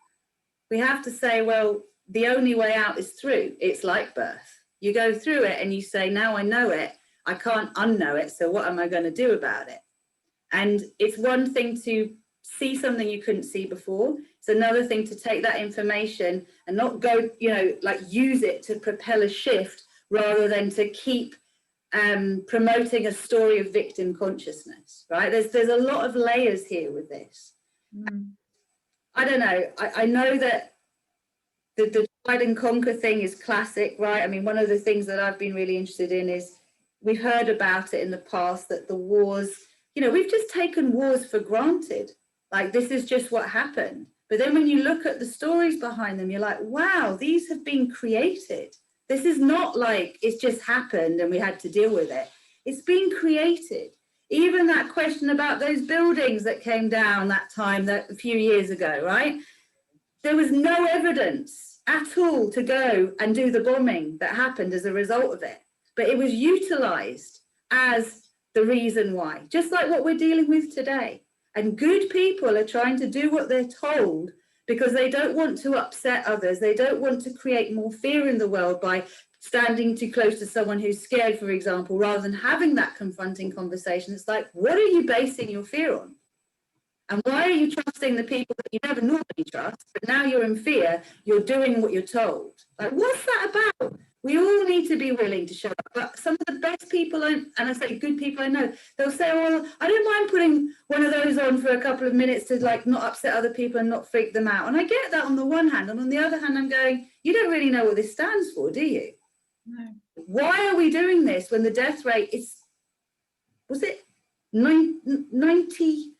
we have to say, well, the only way out is through. It's like birth. You go through it and you say, now I know it, I can't unknow it, so what am I going to do about it? And it's one thing to see something you couldn't see before. It's another thing to take that information and not go, you know, like use it to propel a shift rather than to keep promoting a story of victim consciousness, right? There's a lot of layers here with this. I don't know. I know that the divide and conquer thing is classic, right? I mean, one of the things that I've been really interested in is we've heard about it in the past, that the wars, you know, we've just taken wars for granted. Like, this is just what happened. But then when you look at the stories behind them, you're like, wow, these have been created. This is not like it's just happened and we had to deal with it. It's been created. Even that question about those buildings that came down that time, that a few years ago, right? There was no evidence at all to go and do the bombing that happened as a result of it. But it was utilized as the reason why, just like what we're dealing with today. And good people are trying to do what they're told because they don't want to upset others. They don't want to create more fear in the world by standing too close to someone who's scared, for example, rather than having that confronting conversation. It's like, what are you basing your fear on? And why are you trusting the people that you never normally trust, but now you're in fear, you're doing what you're told? Like, what's that about? We all need to be willing to show up. But some of the best people, and I say good people I know, they'll say, well, I don't mind putting one of those on for a couple of minutes to, like, not upset other people and not freak them out. And I get that on the one hand. And on the other hand, I'm going, you don't really know what this stands for, do you? No. Why are we doing this when the death rate is, was it 90?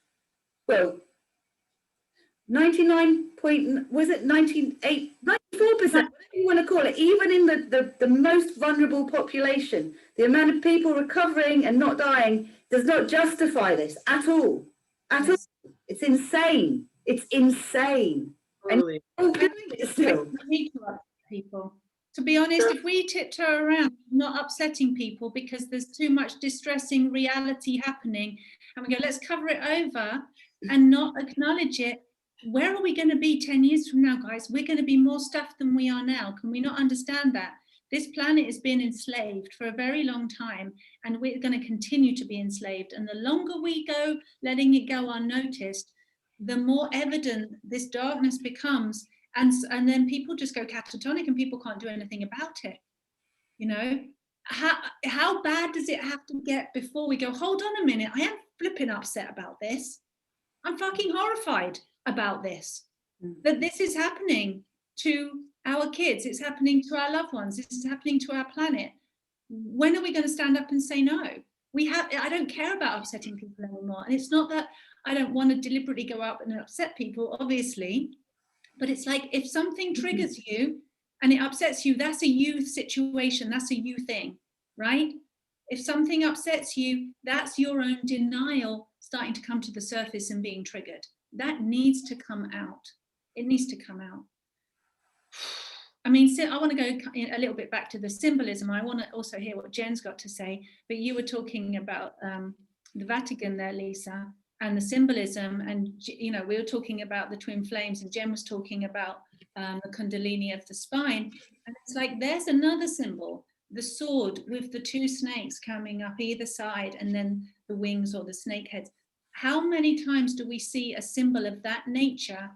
Well, 99 point, was it 98, 94%, whatever you want to call it, even in the most vulnerable population, the amount of people recovering and not dying does not justify this at all. At all. It's insane. It's insane. Totally. And we're doing it still. We need to upset people. To be honest, if we tiptoe around not upsetting people because there's too much distressing reality happening, and we go, let's cover it over and not acknowledge it, where are we going to be 10 years from now, guys? We're going to be more stuff than we are now. Can we not understand that? This planet has been enslaved for a very long time, and we're going to continue to be enslaved. And the longer we go letting it go unnoticed, the more evident this darkness becomes. And then people just go catatonic and people can't do anything about it. You know, how bad does it have to get before we go, hold on a minute, I am flipping upset about this. I'm fucking horrified about this, that this is happening to our kids. It's happening to our loved ones. This is happening to our planet. When are we going to stand up and say no? I don't care about upsetting people anymore. And it's not that I don't want to deliberately go up and upset people, obviously, but it's like, if something triggers you and it upsets you, that's a you situation. That's a you thing, right? If something upsets you, that's your own denial starting to come to the surface and being triggered. That needs to come out. It needs to come out. I mean, I want to go a little bit back to the symbolism. I want to also hear what Jen's got to say, but you were talking about the Vatican there, Lisa, and the symbolism, and you know, we were talking about the twin flames, and Jen was talking about the Kundalini of the spine, and it's like, there's another symbol, the sword with the two snakes coming up either side, and then the wings or the snake heads. How many times do we see a symbol of that nature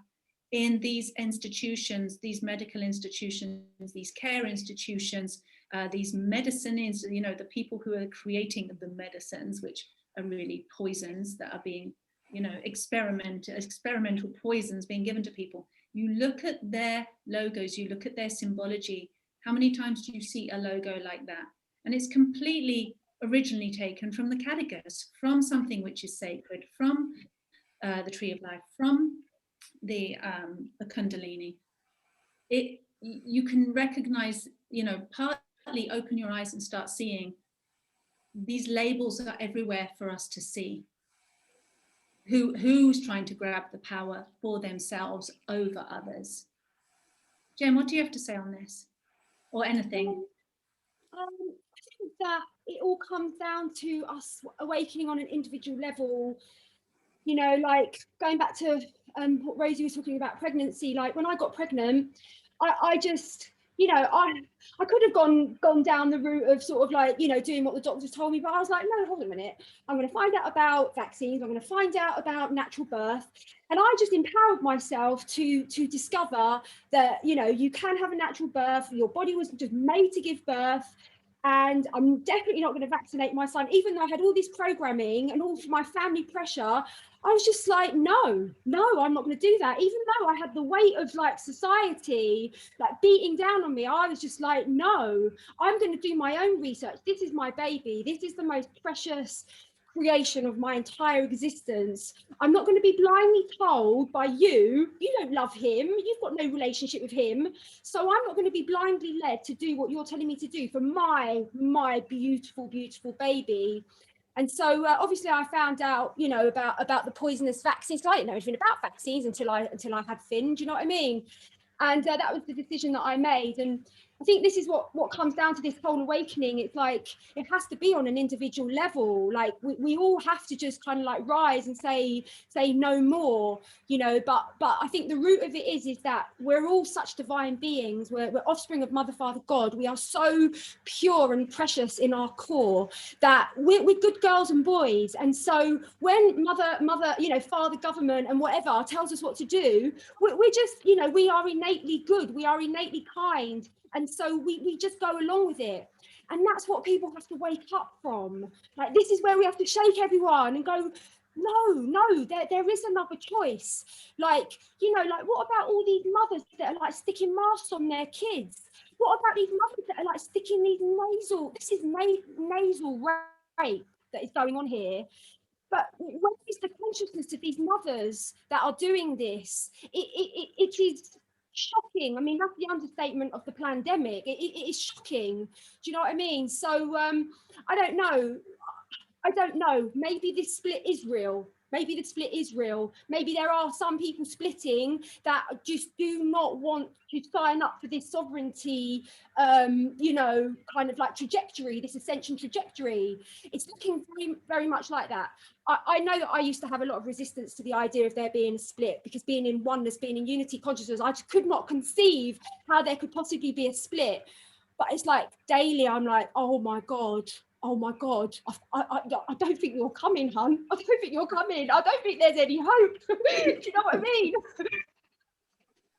in these institutions, these medical institutions, these care institutions, these medicines, you know, the people who are creating the medicines, which are really poisons that are being, you know, experimental poisons being given to people. You look at their logos, you look at their symbology. How many times do you see a logo like that? And it's completely originally taken from the Kadigas, from something which is sacred, from the Tree of Life, from the Kundalini. You can recognize, you know, partly open your eyes and start seeing these labels are everywhere for us to see. Who's trying to grab the power for themselves over others? Jen, what do you have to say on this, or anything? I think that it all comes down to us awakening on an individual level. You know, like going back to what Rosie was talking about pregnancy, like when I got pregnant, I just, you know, I could have gone down the route of sort of like, you know, doing what the doctors told me, but I was like, no, hold on a minute, I'm going to find out about vaccines, I'm going to find out about natural birth. And I just empowered myself to discover that, you know, you can have a natural birth, your body was just made to give birth. And I'm definitely not going to vaccinate my son, even though I had all this programming and all my family pressure. I was just like, no, I'm not going to do that. Even though I had the weight of like society like beating down on me, I was just like, no, I'm going to do my own research. This is my baby. This is the most precious creation of my entire existence. I'm not going to be blindly told by you don't love him, you've got no relationship with him, so I'm not going to be blindly led to do what you're telling me to do for my beautiful baby. And so obviously I found out, you know, about the poisonous vaccines. I didn't know anything about vaccines until I had Finn, do you know what I mean? And that was the decision that I made. And I think this is what comes down to this whole awakening. It's like, it has to be on an individual level. Like we all have to just kind of like rise and say no more, you know, but I think the root of it is that we're all such divine beings. We're offspring of Mother, Father, God. We are so pure and precious in our core that we're good girls and boys. And so when mother, you know, father, government and whatever tells us what to do, we're just, you know, we are innately good. We are innately kind. And so we just go along with it. And that's what people have to wake up from. Like, this is where we have to shake everyone and go, no, there is another choice. Like, you know, like, what about all these mothers that are like sticking masks on their kids? What about these mothers that are like sticking these nasal rape that is going on here? But where is the consciousness of these mothers that are doing this? It is shocking. I mean, that's the understatement of the pandemic. It is shocking. Do you know what I mean? So I don't know. I don't know. Maybe this split is real. Maybe the split is real. Maybe there are some people splitting that just do not want to sign up for this sovereignty, you know, kind of like trajectory, this ascension trajectory. It's looking very, very much like that. I know that I used to have a lot of resistance to the idea of there being a split, because being in oneness, being in unity consciousness, I just could not conceive how there could possibly be a split. But it's like daily, I'm like, oh my God, I don't think you're coming, hun. I don't think you're coming. I don't think there's any hope. Do you know what I mean?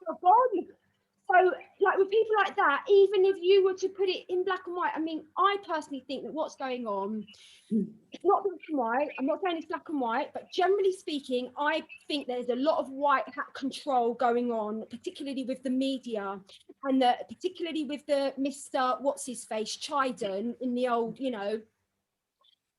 Oh God. So, like with people like that, even if you were to put it in black and white, I mean, I personally think that what's going on, it's not black and white. I'm not saying it's black and white, but generally speaking, I think there's a lot of white hat control going on, particularly with the media, and particularly with the Mr. What's his face, Chiden in the old, you know.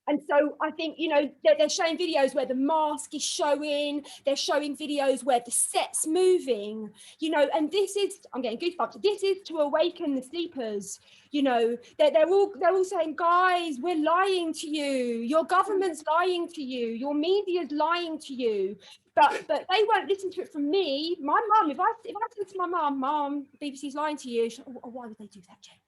And so I think, you know, they're showing videos where the mask is showing, they're showing videos where the set's moving, you know, and this is, I'm getting goosebumps, this is to awaken the sleepers, you know, they're all saying, guys, we're lying to you, your government's lying to you, your media's lying to you, but they won't listen to it from me. My mum, if I said to my mum, BBC's lying to you, she'll, oh, why would they do that, Jane?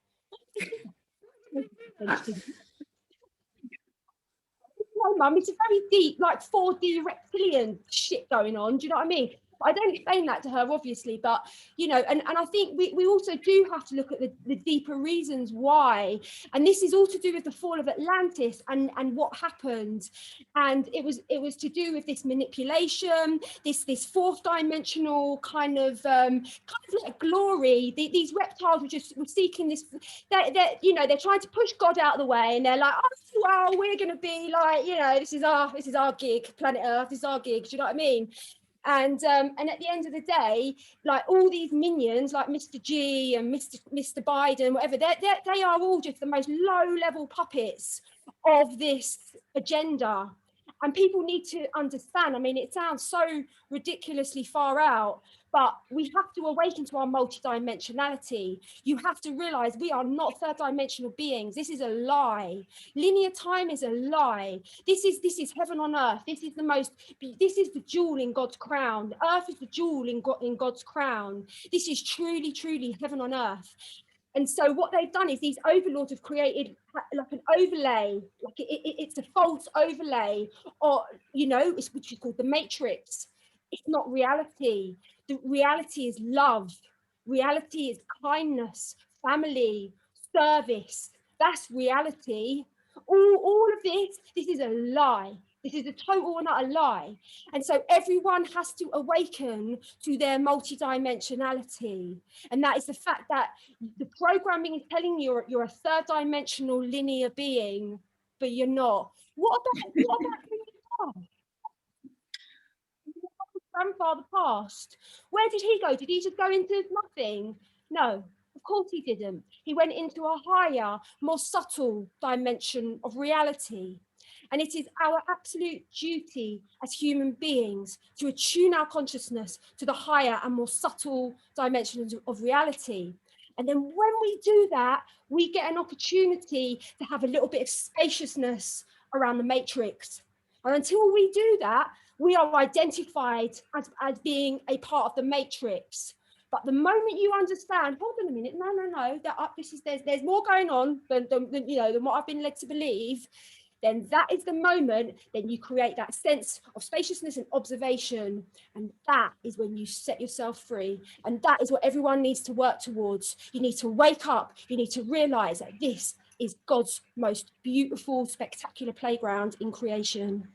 No, mum, it's a very deep, like 4D reptilian shit going on. Do you know what I mean? I don't explain that to her, obviously, but, you know, and I think we also do have to look at the deeper reasons why. And this is all to do with the fall of Atlantis and what happened. And it was to do with this manipulation, this fourth dimensional kind of like glory. These reptiles were seeking this, you know, they're trying to push God out of the way, and they're like, oh, well, we're going to be like, you know, this is our gig, planet Earth, this is our gig. Do you know what I mean? And at the end of the day, like all these minions, like Mr. G and Mr. Biden, whatever, they are all just the most low-level puppets of this agenda. And people need to understand. I mean, it sounds so ridiculously far out, but we have to awaken to our multidimensionality. You have to realize we are not third dimensional beings. This is a lie. Linear time is a lie. This is heaven on earth. This is the jewel in God's crown. Earth is the jewel in God's crown. This is truly, truly heaven on earth. And so what they've done is these overlords have created like an overlay, like it's a false overlay, or, you know, which is called the matrix. It's not reality. The reality is love. Reality is kindness, family, service. That's reality. All of this is a lie. This is a total and utter lie. And so everyone has to awaken to their multidimensionality. And that is the fact that the programming is telling you you're a third dimensional linear being, but you're not. What about who you are? Grandfather passed. Where did he go? Did he just go into nothing? No, of course he didn't. He went into a higher, more subtle dimension of reality. And it is our absolute duty as human beings to attune our consciousness to the higher and more subtle dimensions of reality. And then when we do that, we get an opportunity to have a little bit of spaciousness around the matrix. And until we do that, we are identified as being a part of the matrix. But the moment you understand, hold on a minute, no, there's more going on than what I've been led to believe, then that is the moment, then you create that sense of spaciousness and observation. And that is when you set yourself free. And that is what everyone needs to work towards. You need to wake up. You need to realize that this is God's most beautiful, spectacular playground in creation.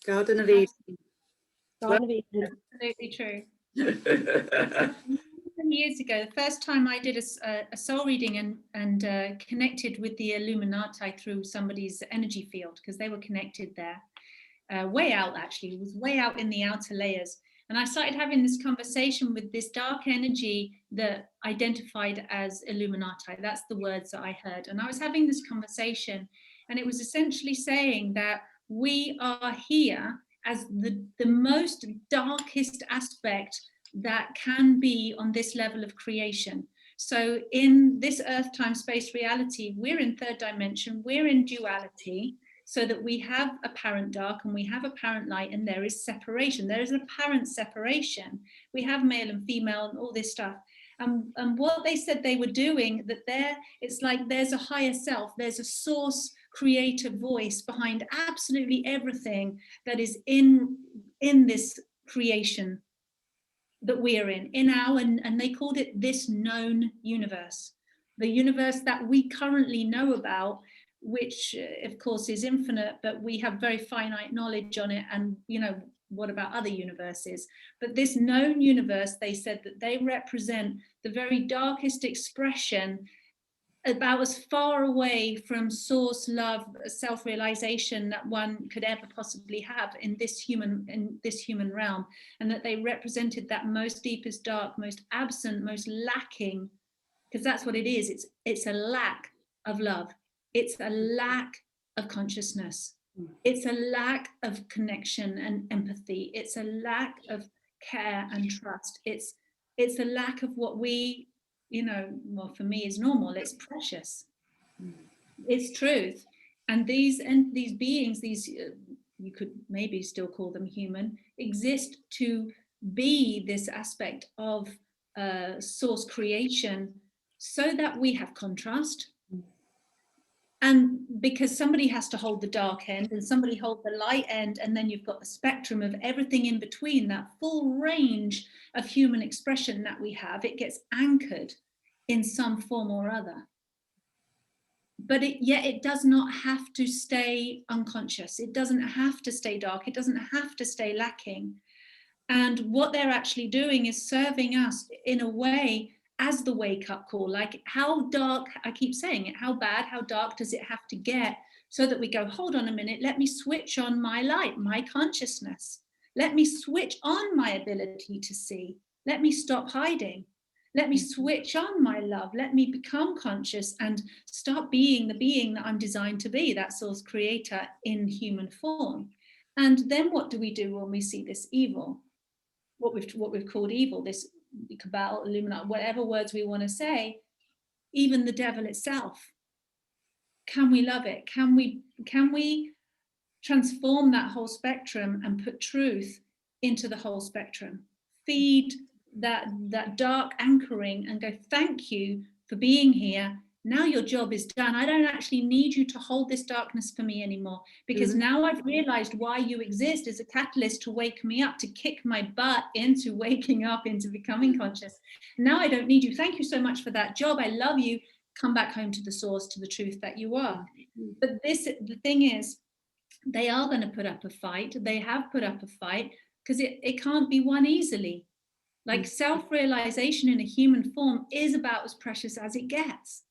Garden of Eden. Garden of Eden. Absolutely true. Years ago, the first time I did a soul reading and connected with the Illuminati through somebody's energy field, because they were connected there, way out actually, it was way out in the outer layers. And I started having this conversation with this dark energy that identified as Illuminati. That's the words that I heard. And I was having this conversation, and it was essentially saying that We are here as the most darkest aspect that can be on this level of creation. So in this earth, time, space reality, we're in third dimension, we're in duality, so that we have apparent dark and we have apparent light, and there is separation. There is an apparent separation. We have male and female and all this stuff. And what they said they were doing, that it's like there's a higher self, there's a source creator voice behind absolutely everything that is in this creation that we're in our, and they called it this known universe, the universe that we currently know about, which of course is infinite, but we have very finite knowledge on it. And you know, what about other universes? But this known universe, they said that they represent the very darkest expression, about as far away from source love, self-realization that one could ever possibly have in this human realm. And that they represented that most deepest dark, most absent, most lacking, because that's what it is. It's a lack of love. It's a lack of consciousness. It's a lack of connection and empathy. It's a lack of care and trust. It's a lack of what we, you know, well, for me is normal. It's precious. It's truth. And these beings, these you could maybe still call them human, exist to be this aspect of source creation, so that we have contrast. And because somebody has to hold the dark end and somebody hold the light end, and then you've got the spectrum of everything in between, that full range of human expression that we have, it gets anchored in some form or other. But yet it does not have to stay unconscious. It doesn't have to stay dark. It doesn't have to stay lacking. And what they're actually doing is serving us in a way as the wake-up call. Like, how dark, I keep saying it, how bad, how dark does it have to get, so that we go, hold on a minute, let me switch on my light, my consciousness. Let me switch on my ability to see. Let me stop hiding. Let me switch on my love. Let me become conscious and start being the being that I'm designed to be, that source creator in human form. And then what do we do when we see this evil? What we've called evil, this cabal, Illuminati, whatever words we want to say, even the devil itself. Can we love it? Can we transform that whole spectrum and put truth into the whole spectrum? Feed that dark anchoring and go, thank you for being here. Now your job is done. I don't actually need you to hold this darkness for me anymore, because now I've realized why you exist as a catalyst to wake me up, to kick my butt into waking up, into becoming conscious. Now I don't need you. Thank you so much for that job. I love you. Come back home to the source, to the truth that you are. But the thing is, they are going to put up a fight. They have put up a fight, because it can't be won easily. Like, self-realization in a human form is about as precious as it gets.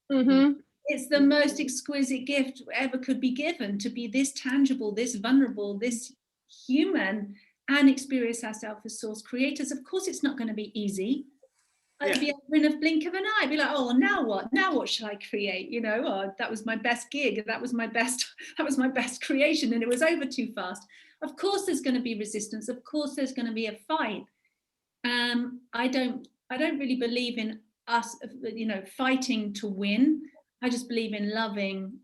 It's the most exquisite gift ever could be given, to be this tangible, this vulnerable, this human, and experience ourselves as source creators. Of course, it's not going to be easy. It'd be in a blink of an eye. I'd be like, oh, now what? Now what shall I create? You know, oh, that was my best gig. That was my best creation, and it was over too fast. Of course, there's going to be resistance. Of course, there's going to be a fight. I don't really believe in us, you know, fighting to win. I just believe in loving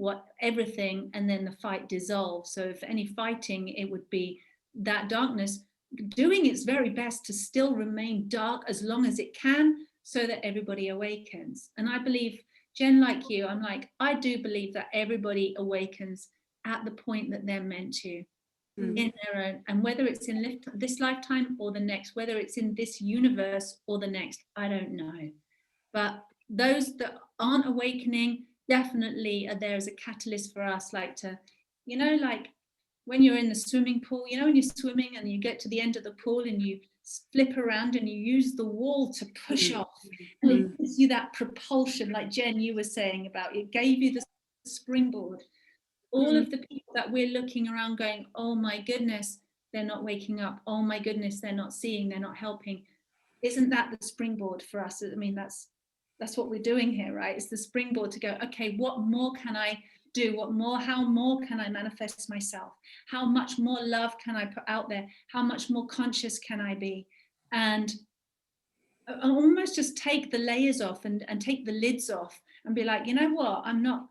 everything, and then the fight dissolves. So if any fighting, it would be that darkness doing its very best to still remain dark as long as it can, so that everybody awakens. And I believe, Jen, like you, I do believe that everybody awakens at the point that they're meant to. In their own, and whether it's in this lifetime or the next, whether it's in this universe or the next, I don't know. But those that aren't awakening, definitely are there as a catalyst for us, like to, you know, like when you're in the swimming pool, you know, when you're swimming and you get to the end of the pool and you flip around and you use the wall to push off, and it gives you that propulsion, like Jen, you were saying about, it gave you the springboard. All of the people that we're looking around going, oh my goodness, they're not waking up. Oh my goodness, they're not seeing, they're not helping. Isn't that the springboard for us? I mean, that's what we're doing here, right? It's the springboard to go, okay, what more can I do? How more can I manifest myself? How much more love can I put out there? How much more conscious can I be? And almost just take the layers off and take the lids off and be like, you know what, I'm not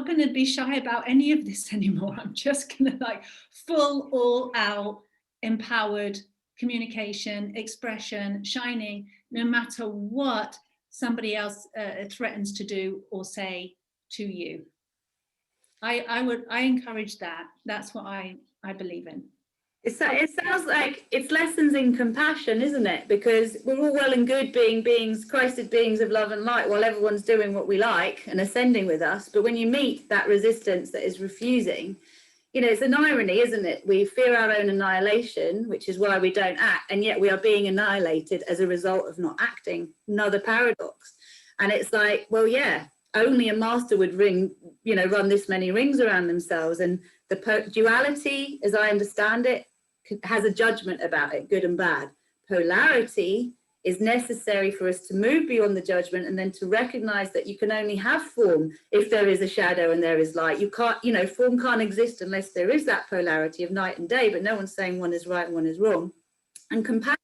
going to be shy about any of this anymore. I'm just going to like full all out empowered communication, expression, shining, no matter what somebody else threatens to do or say to you. I encourage that. That's what I believe in. It sounds like it's lessons in compassion, isn't it? Because we're all well and good being beings, Christed beings of love and light, while everyone's doing what we like and ascending with us. But when you meet that resistance that is refusing, you know, it's an irony, isn't it? We fear our own annihilation, which is why we don't act, and yet we are being annihilated as a result of not acting. Another paradox. And it's like, well, yeah, only a master would run this many rings around themselves. And the duality, as I understand it, has a judgment about it, good and bad. Polarity is necessary for us to move beyond the judgment and then to recognize that you can only have form if there is a shadow and there is light. You can't, form can't exist unless there is that polarity of night and day, but no one's saying one is right and one is wrong. And compassion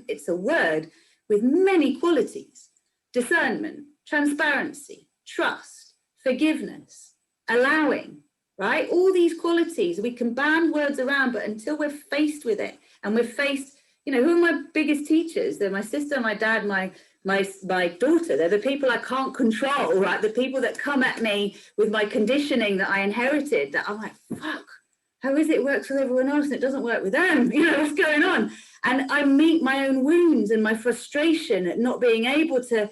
it's a word with many qualities: discernment, transparency, trust, forgiveness, allowing, right? All these qualities, we can band words around, but until we're faced with it, and we're faced, who are my biggest teachers? They're my sister, my dad, my daughter. They're the people I can't control, right? The people that come at me with my conditioning that I inherited, that I'm like, fuck, how is it works with everyone else and it doesn't work with them? What's going on? And I meet my own wounds and my frustration at not being able to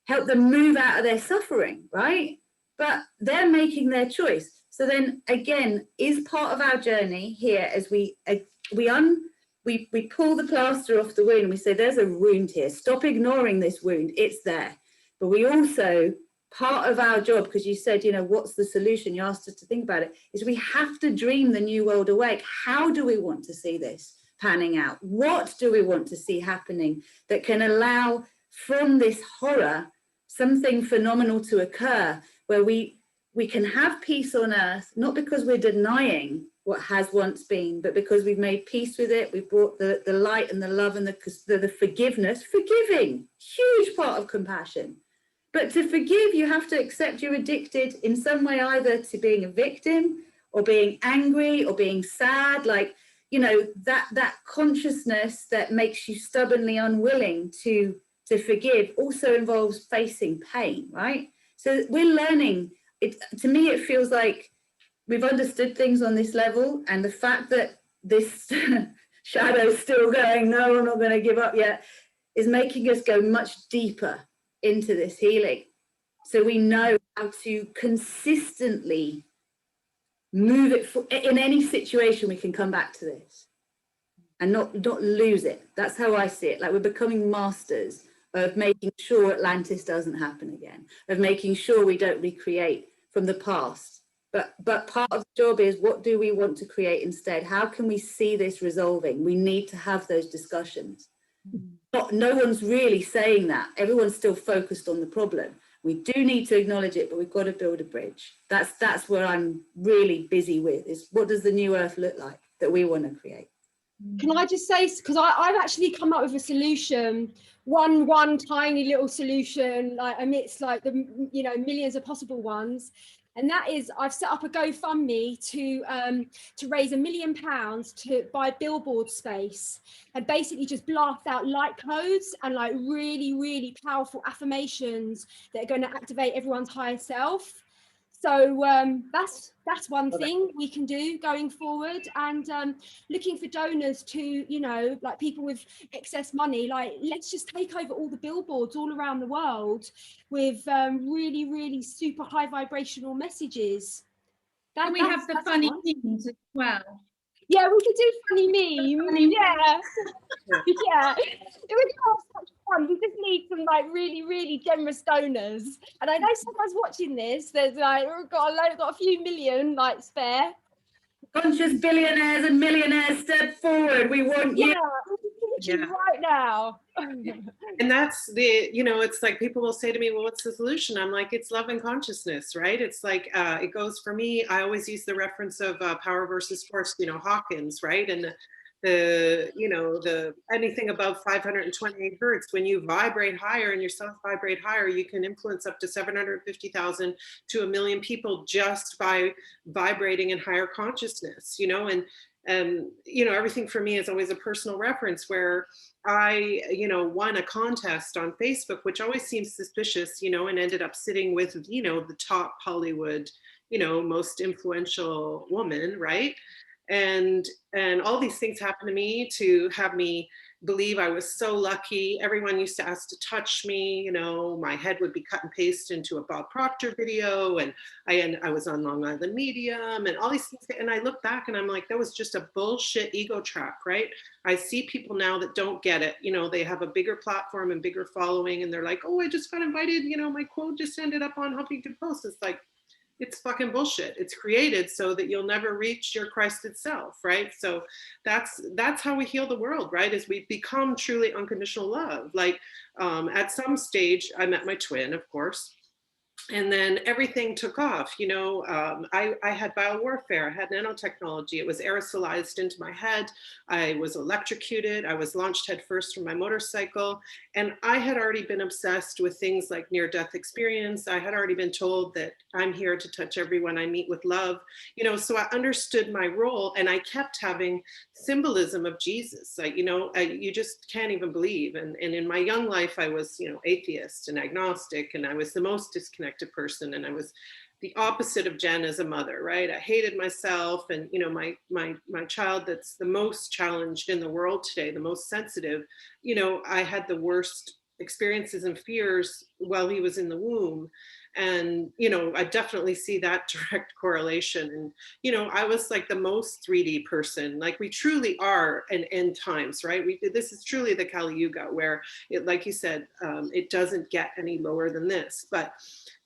help them move out of their suffering, right? But they're making their choice. So then again, is part of our journey here as we pull the plaster off the wound and we say, there's a wound here. Stop ignoring this wound. It's there. But we also, part of our job, because you said, what's the solution? You asked us to think about it, is we have to dream the new world awake. How do we want to see this panning out? What do we want to see happening that can allow from this horror something phenomenal to occur, where we can have peace on earth, not because we're denying what has once been, but because we've made peace with it. We've brought the light and the love and the forgiveness, forgiving, huge part of compassion. But to forgive, you have to accept you're addicted in some way, either to being a victim or being angry or being sad, that consciousness that makes you stubbornly unwilling to forgive also involves facing pain, right? So we're learning. To me, it feels like we've understood things on this level, and the fact that this shadow's still going, no, I'm not going to give up yet, is making us go much deeper into this healing. So we know how to consistently move it in any situation. We can come back to this and not lose it. That's how I see it. Like, we're becoming masters of making sure Atlantis doesn't happen again, of making sure we don't recreate from the past. But part of the job is, what do we want to create instead? How can we see this resolving? We need to have those discussions. No one's really saying that. Everyone's still focused on the problem. We do need to acknowledge it, but we've got to build a bridge. That's where I'm really busy with, is what does the new earth look like that we want to create? Can I just say, because I've actually come up with a solution, one tiny little solution, like amidst like the millions of possible ones, and that is, I've set up a GoFundMe to raise £1 million to buy billboard space and basically just blast out light codes and like really, really powerful affirmations that are going to activate everyone's higher self. So that's one thing we can do going forward, and looking for donors to, like people with excess money, like let's just take over all the billboards all around the world with really, really super high vibrational messages. We have the funny memes as well. Yeah, we could do funny memes. Yeah. Yeah. It would have such fun. We just need some like really, really generous donors. And I know someone's watching this. There's like, we've got a few million like spare. Conscious billionaires and millionaires, step forward. We want you. Yeah, right now. And that's the, you know, it's like people will say to me, well, what's the solution? I'm like, it's love and consciousness, right? It's like, it goes for me. I always use the reference of power versus force, you know, Hawkins, right? And the, you know, the anything above 528 hertz, when you vibrate higher and your cells vibrate higher, you can influence up to 750,000 to 1 million people just by vibrating in higher consciousness, you know. And you know, everything for me is always a personal reference, where I, you know, won a contest on Facebook, which always seems suspicious, you know, and ended up sitting with, you know, the top Hollywood, you know, most influential woman, right? And all these things happened to me to have me believe I was so lucky. Everyone used to ask to touch me, you know, my head would be cut and pasted into a Bob Proctor video, and I was on Long Island Medium and all these things. And I look back and I'm like, that was just a bullshit ego trap, right? I see people now that don't get it. You know, they have a bigger platform and bigger following, and they're like, oh, I just got invited, you know, my quote just ended up on Huffington Post. It's like, it's fucking bullshit. It's created so that you'll never reach your Christed self, right? So that's how we heal the world, right? Is we become truly unconditional love. Like at some stage, I met my twin, of course. And then everything took off. You know, I had biowarfare, I had nanotechnology. It was aerosolized into my head. I was electrocuted. I was launched headfirst from my motorcycle. And I had already been obsessed with things like near-death experience. I had already been told that I'm here to touch everyone I meet with love. You know, so I understood my role, and I kept having symbolism of Jesus. Like, you know, you just can't even believe. And in my young life, I was, you know, atheist and agnostic, and I was the most disconnected person, and I was the opposite of Jen as a mother, right? I hated myself, and you know, my child that's the most challenged in the world today, the most sensitive, you know, I had the worst experiences and fears while he was in the womb. And you know, I definitely see that direct correlation. And you know, I was like the most 3D person. Like we truly are an end times, right? This is truly the Kali Yuga, where it, like you said, it doesn't get any lower than this. But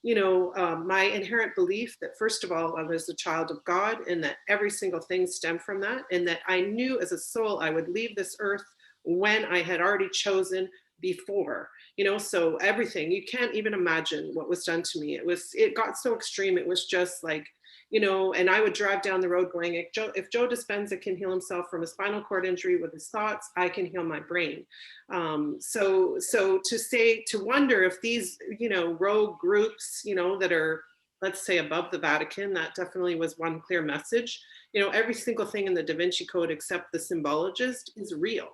you know, my inherent belief that first of all, I was a child of God, and that every single thing stemmed from that, and that I knew as a soul I would leave this earth when I had already chosen before, you know. So everything, you can't even imagine what was done to me. It got so extreme. It was just like, you know, and I would drive down the road going, if Joe Dispenza can heal himself from a spinal cord injury with his thoughts, I can heal my brain. So to wonder if these, you know, rogue groups, you know, that are, let's say, above the Vatican, that definitely was one clear message. You know, every single thing in the Da Vinci Code except the symbologist is real,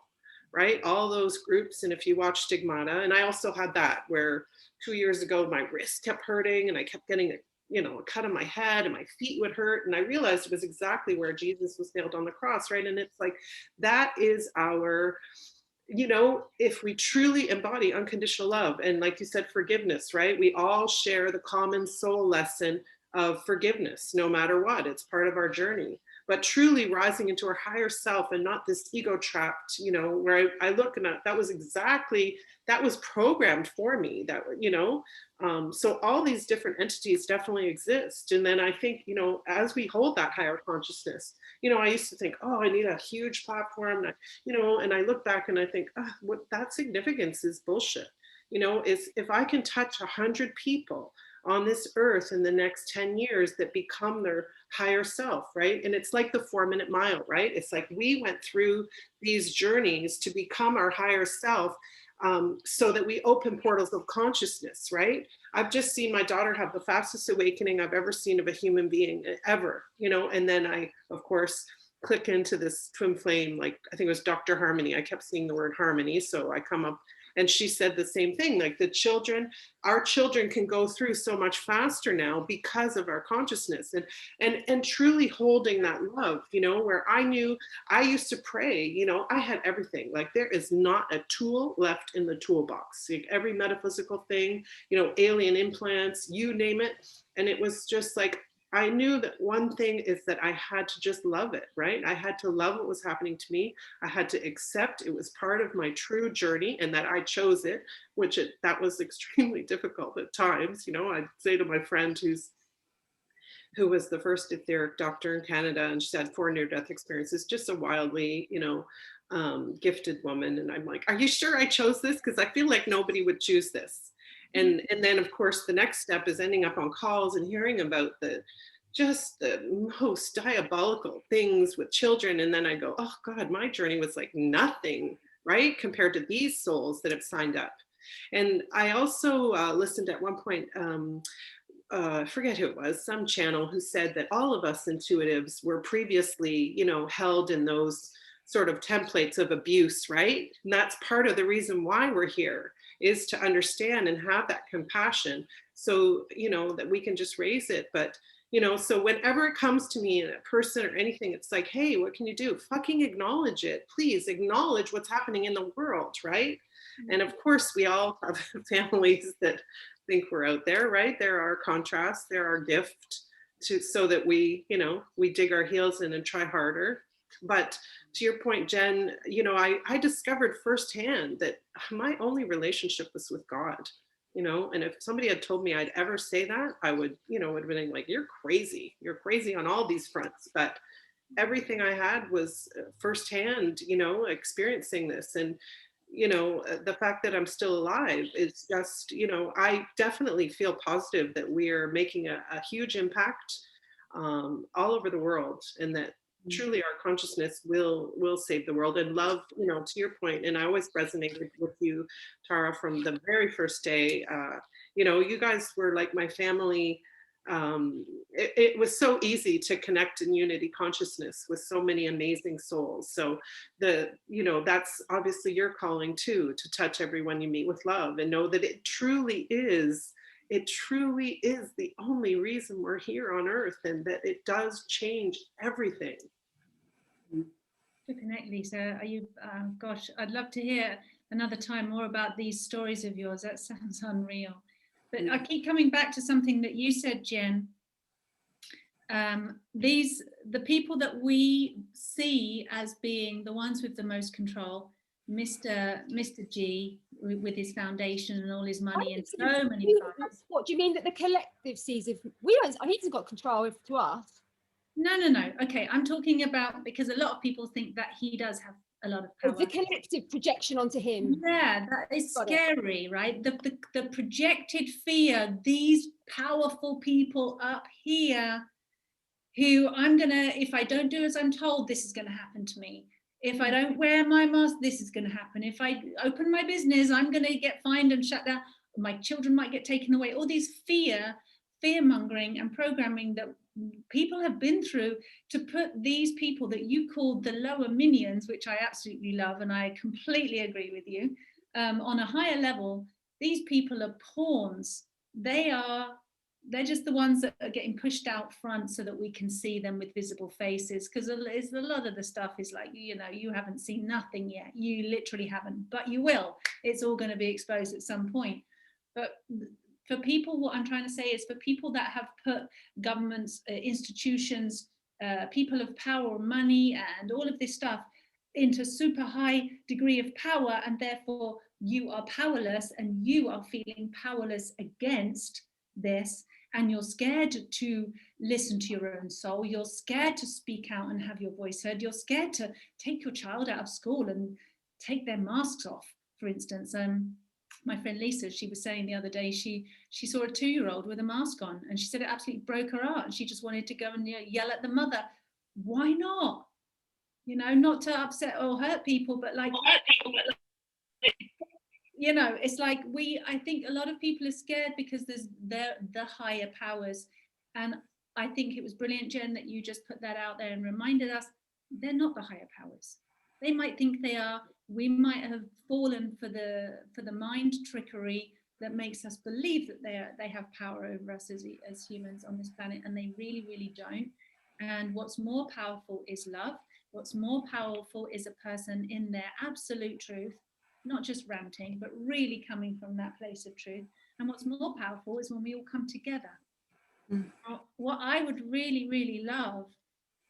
right? All those groups. And if you watch Stigmata, and I also had that, where 2 years ago, my wrist kept hurting and I kept getting you know, a cut on my head and my feet would hurt. And I realized it was exactly where Jesus was nailed on the cross, right? And it's like, that is our, you know, if we truly embody unconditional love, and like you said, forgiveness, right? We all share the common soul lesson of forgiveness, no matter what. It's part of our journey. But truly rising into our higher self, and not this ego trapped, you know, where I look and that was programmed for me, that, you know. So all these different entities definitely exist. And then I think, you know, as we hold that higher consciousness, you know, I used to think, oh, I need a huge platform, you know, and I look back and I think, what that significance is bullshit. You know, if I can touch 100 people on this earth in the next 10 years that become their higher self, right? And it's like the 4-minute mile, right? It's like we went through these journeys to become our higher self, so that we open portals of consciousness, right? I've just seen my daughter have the fastest awakening I've ever seen of a human being ever, you know. And then I, of course, click into this twin flame, like I think it was Dr. Harmony. I kept seeing the word harmony, so I come up, and she said the same thing, like our children can go through so much faster now because of our consciousness, and truly holding that love, you know, where I knew I used to pray, you know, I had everything. Like there is not a tool left in the toolbox, like every metaphysical thing, you know, alien implants, you name it. And it was just like, I knew that one thing is that I had to just love it, right? I had to love what was happening to me. I had to accept it was part of my true journey, and that I chose it, that was extremely difficult at times. You know, I'd say to my friend who's who was the first etheric doctor in Canada, and she's had 4 near-death experiences, just a wildly, gifted woman. And I'm like, are you sure I chose this? Because I feel like nobody would choose this. And then of course the next step is ending up on calls and hearing about the most diabolical things with children. And then I go, oh God, my journey was like nothing, right? Compared to these souls that have signed up. And I also listened at one point, I forget who it was, some channel who said that all of us intuitives were previously, held in those sort of templates of abuse, right? And that's part of the reason why we're here, is to understand and have that compassion, so, that we can just raise it. But, so whenever it comes to me, a person or anything, it's like, hey, what can you do? Fucking acknowledge it. Please acknowledge what's happening in the world, right? And of course, we all have families that think we're out there, right? There are contrasts, there are gifts so that we, we dig our heels in and try harder. But to your point, Jen, I discovered firsthand that my only relationship was with God, and if somebody had told me I'd ever say that, I would, would have been like, you're crazy on all these fronts. But everything I had was firsthand, experiencing this. And the fact that I'm still alive is just, I definitely feel positive that we're making a huge impact all over the world, and that truly our consciousness will save the world. And love, to your point, and I always resonated with you, Tara, from the very first day. You guys were like my family. It was so easy to connect in unity consciousness with so many amazing souls. So that's obviously your calling too, to touch everyone you meet with love, and know that it truly is the only reason we're here on earth, and that it does change everything. To connect, Lisa, are you, gosh, I'd love to hear another time more about these stories of yours. That sounds unreal. But I keep coming back to something that you said, Jen. The people that we see as being the ones with the most control, Mr. G with his foundation and all his money and so many clients. What do you mean that the collective sees? If we don't, he hasn't got control to us. No. Okay, I'm talking about, because a lot of people think that he does have a lot of power. The collective projection onto him. Yeah, that is scary, right? The projected fear, these powerful people up here who if I don't do as I'm told, this is going to happen to me. If I don't wear my mask, this is going to happen. If I open my business, I'm going to get fined and shut down. My children might get taken away. All these fear-mongering and programming that people have been through to put these people that you called the lower minions, which I absolutely love, and I completely agree with you, on a higher level. These people are pawns. They're just the ones that are getting pushed out front so that we can see them with visible faces, because a lot of the stuff is like, you haven't seen nothing yet. You literally haven't, but you will. It's all going to be exposed at some point. But for people, what I'm trying to say is, for people that have put governments, institutions, people of power, money, and all of this stuff into super high degree of power, and therefore you are powerless, and you are feeling powerless against this, and you're scared to listen to your own soul, you're scared to speak out and have your voice heard, you're scared to take your child out of school and take their masks off, for instance. My friend Lisa, she was saying the other day, she saw a 2-year-old with a mask on, and she said it absolutely broke her heart, and she just wanted to go and yell at the mother. Why not? Not to upset or hurt people, but like, it's like I think a lot of people are scared because they're the higher powers. And I think it was brilliant, Jen, that you just put that out there and reminded us they're not the higher powers. They might think they are. We might have fallen for the mind trickery that makes us believe that they have power over us as humans on this planet, and they really, really don't. And what's more powerful is love. What's more powerful is a person in their absolute truth, not just ranting, but really coming from that place of truth. And what's more powerful is when we all come together. What I would really, really love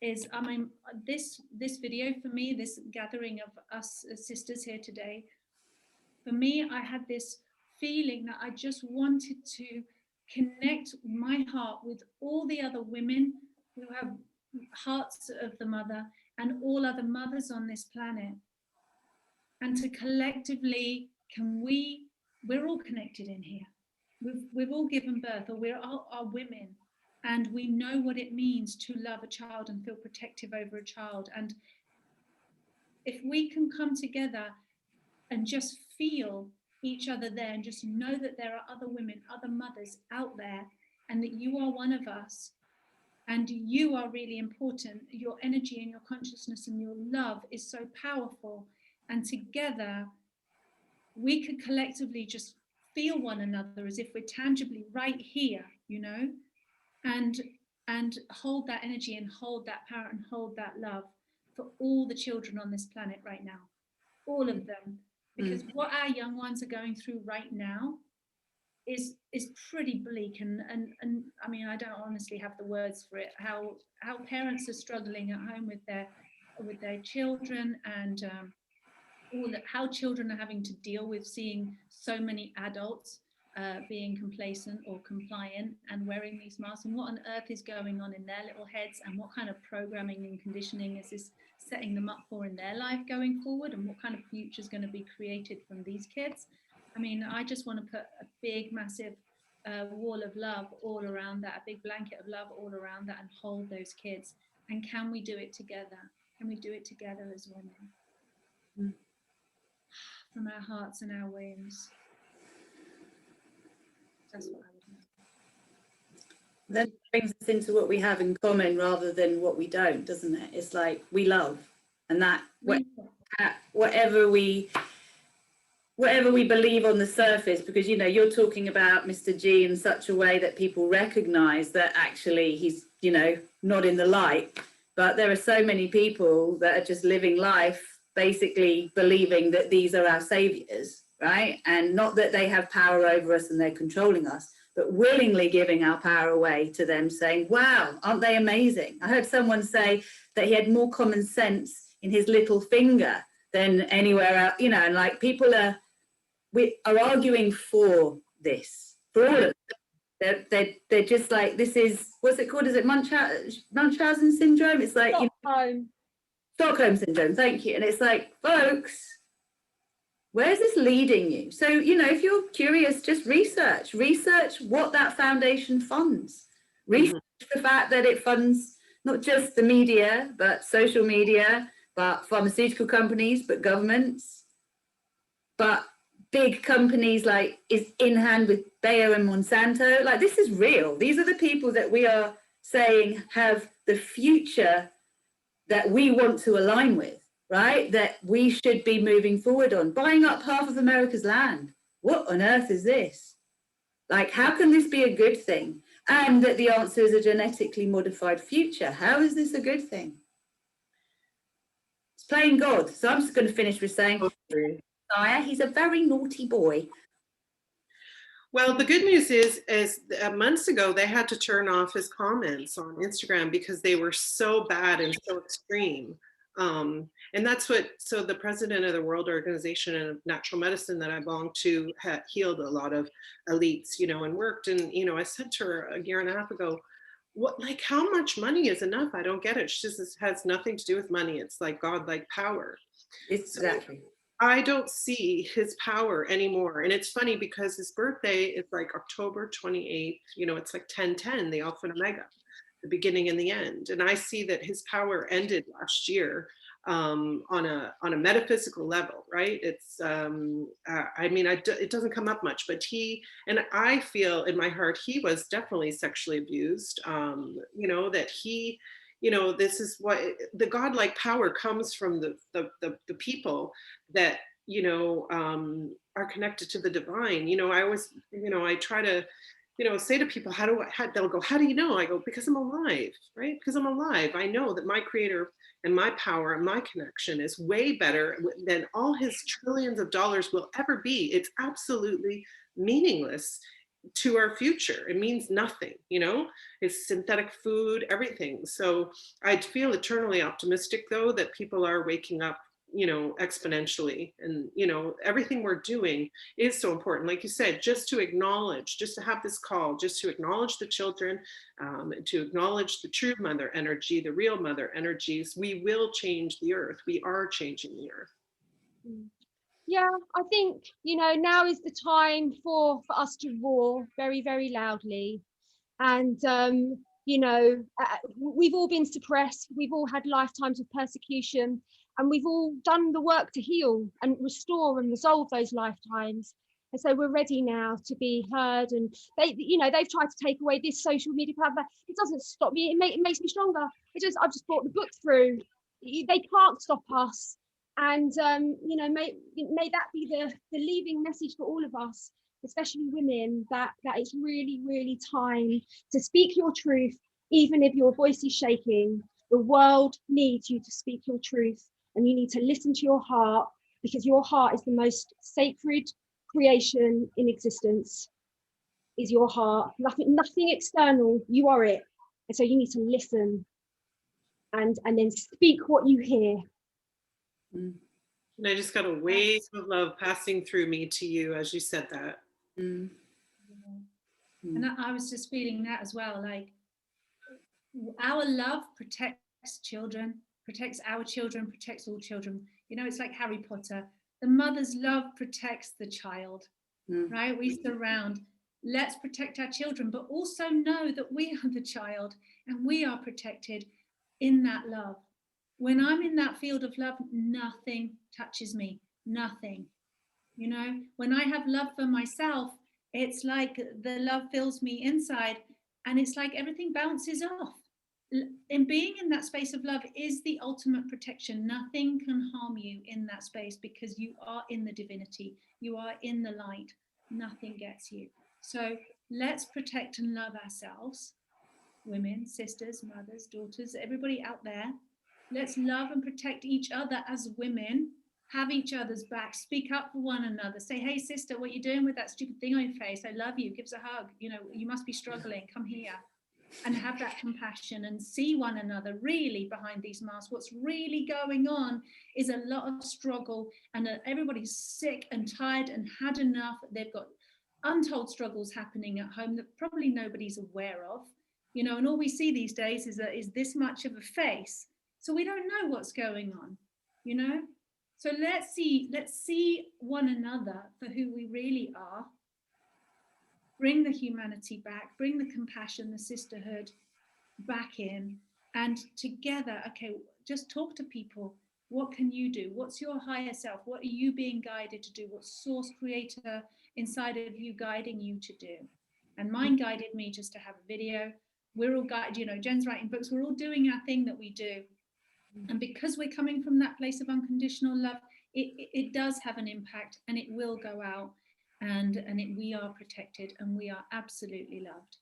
is, this video for me, this gathering of us as sisters here today, for me, I had this feeling that I just wanted to connect my heart with all the other women who have hearts of the mother and all other mothers on this planet, and to collectively, we're all connected in here. We've all given birth, or we're all are women, and we know what it means to love a child and feel protective over a child. And if we can come together and just feel each other there, and just know that there are other women, other mothers out there, and that you are one of us, and you are really important. Your energy and your consciousness and your love is so powerful, and together we could collectively just feel one another as if we're tangibly right here, you know, and hold that energy and hold that power and hold that love for all the children on this planet right now, all of them. Because what our young ones are going through right now is pretty bleak, and I mean, I don't honestly have the words for it. How parents are struggling at home with their children, and how children are having to deal with seeing so many adults being complacent or compliant and wearing these masks, and what on earth is going on in their little heads, and what kind of programming and conditioning is this setting them up for in their life going forward, and what kind of future is going to be created from these kids. I mean, I just want to put a big, massive wall of love all around that, a big blanket of love all around that, and hold those kids. And can we do it together? Can we do it together as women? From our hearts and our wombs. That's what I would know. That brings us into what we have in common rather than what we don't, doesn't it? It's like we love, and that whatever we believe on the surface, because, you know, you're talking about Mr. G in such a way that people recognize that actually he's, you know, not in the light, but there are so many people that are just living life basically believing that these are our saviors, right? And not that they have power over us and they're controlling us, but willingly giving our power away to them, saying, wow, aren't they amazing? I heard someone say that he had more common sense in his little finger than anywhere else, you know, and like people are arguing for this, for all of them. They're just like, this is, what's it called? Is it Munchausen syndrome? It's like, Stockholm syndrome, thank you. And it's like, folks, where's this leading you? So, you know, if you're curious, just research what that foundation funds. Research the fact that it funds not just the media, but social media, but pharmaceutical companies, but governments, but big companies like is in hand with Bayer and Monsanto. Like, this is real. These are the people that we are saying have the future that we want to align with, right? That we should be moving forward on. Buying up half of America's land. What on earth is this? Like, how can this be a good thing? And that the answer is a genetically modified future. How is this a good thing? It's playing God. So I'm just going to finish with saying, he's a very naughty boy. Well, the good news is months ago, they had to turn off his comments on Instagram because they were so bad and so extreme. And that's what, so the president of the World Organization of Natural Medicine that I belong to had healed a lot of elites, you know, and worked. And, you know, I said to her a year and a half ago, what, like, how much money is enough? I don't get it. She says, it has nothing to do with money. It's like God-like power. Exactly. So I don't see his power anymore. And it's funny because his birthday is like October 28th, you know, it's like 1010, the Alpha and Omega, the beginning and the end. And I see that his power ended last year on a metaphysical level, right? It's, I mean, it doesn't come up much, but and I feel in my heart, he was definitely sexually abused, you know, that he, you know, this is what the godlike power comes from the people that, you know, are connected to the divine. You know, I always, you know, I try to, you know, say to people, they'll go, how do you know? I go, because I'm alive, right? Because I'm alive. I know that my creator and my power and my connection is way better than all his trillions of dollars will ever be. It's absolutely meaningless to our future. It means nothing, you know, it's synthetic food, everything. So I feel eternally optimistic though, that people are waking up you know, exponentially. And, you know, everything we're doing is so important. Like you said, just to acknowledge, just to have this call, just to acknowledge the children, to acknowledge the true mother energy, the real mother energies, we will change the earth. We are changing the earth. Yeah, I think, you know, now is the time for us to roar very, very loudly. And, you know, we've all been suppressed. We've all had lifetimes of persecution, and we've all done the work to heal and restore and resolve those lifetimes. And so we're ready now to be heard. And they, you know, they've tried to take away this social media platform. It doesn't stop me. It makes me stronger. I've just brought the book through. They can't stop us. And, you know, may that be the leaving message for all of us, especially women, that it's really, really time to speak your truth, even if your voice is shaking. The world needs you to speak your truth, and you need to listen to your heart, because your heart is the most sacred creation in existence, is your heart. Nothing external, you are it. And so you need to listen and then speak what you hear. And I just got a wave of love passing through me to you as you said that. And I was just feeling that as well, like our love protects children, protects our children, protects all children. You know, it's like Harry Potter. The mother's love protects the child, right? We surround. Let's protect our children, but also know that we are the child and we are protected in that love. When I'm in that field of love, nothing touches me, nothing. You know, when I have love for myself, it's like the love fills me inside, and it's like everything bounces off. And being in that space of love is the ultimate protection. Nothing can harm you in that space, because you are in the divinity, you are in the light. Nothing gets you. So let's protect and love ourselves, women, sisters, mothers, daughters, everybody out there. Let's love and protect each other as women. Have each other's back, speak up for one another, say, hey sister, what are you doing with that stupid thing on your face? I love you, give us a hug, you know, you must be struggling, come here. And have that compassion and see one another really behind these masks. What's really going on is a lot of struggle, and everybody's sick and tired and had enough. They've got untold struggles happening at home that probably nobody's aware of, you know, and all we see these days is this much of a face. So we don't know what's going on, you know? So let's see one another for who we really are. Bring the humanity back, bring the compassion, the sisterhood back in, and together, okay, just talk to people. What can you do? What's your higher self? What are you being guided to do? What's source creator inside of you guiding you to do? And mine guided me just to have a video. We're all guided, you know, Jen's writing books, we're all doing our thing that we do. And because we're coming from that place of unconditional love, it does have an impact, and it will go out, and we are protected, and we are absolutely loved.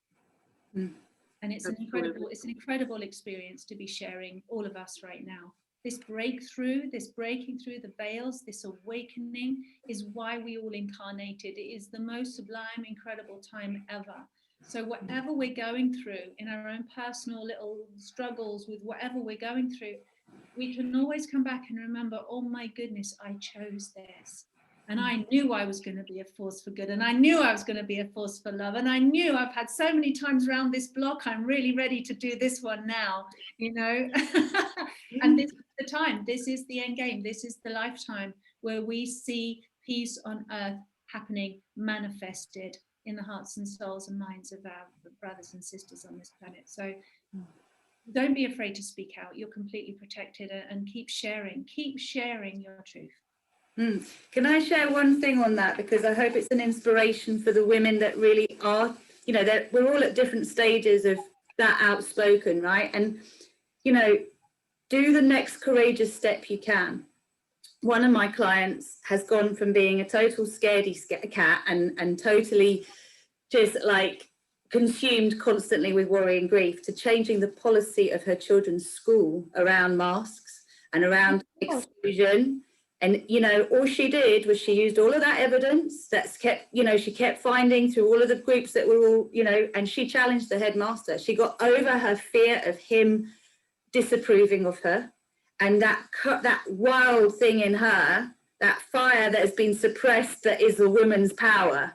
And it's an incredible experience to be sharing, all of us right now. This breakthrough, this breaking through the veils, this awakening is why we all incarnated. It is the most sublime, incredible time ever. So whatever we're going through in our own personal little struggles with whatever we're going through, we can always come back and remember, oh my goodness, I chose this. And I knew I was going to be a force for good. And I knew I was going to be a force for love. And I knew I've had so many times around this block, I'm really ready to do this one now, you know. And this is the time, this is the end game. This is the lifetime where we see peace on earth happening, manifested in the hearts and souls and minds of our brothers and sisters on this planet. So don't be afraid to speak out. You're completely protected, and keep sharing your truth. Can I share one thing on that? Because I hope it's an inspiration for the women that really are, you know, that we're all at different stages of that outspoken, right? And, you know, do the next courageous step you can. One of my clients has gone from being a total scaredy cat and totally just like consumed constantly with worry and grief, to changing the policy of her children's school around masks and around exclusion. And, you know, all she did was she used all of that evidence that's kept, you know, she kept finding through all of the groups that were all, you know, and she challenged the headmaster. She got over her fear of him disapproving of her. And that wild thing in her, that fire that has been suppressed, that is the woman's power,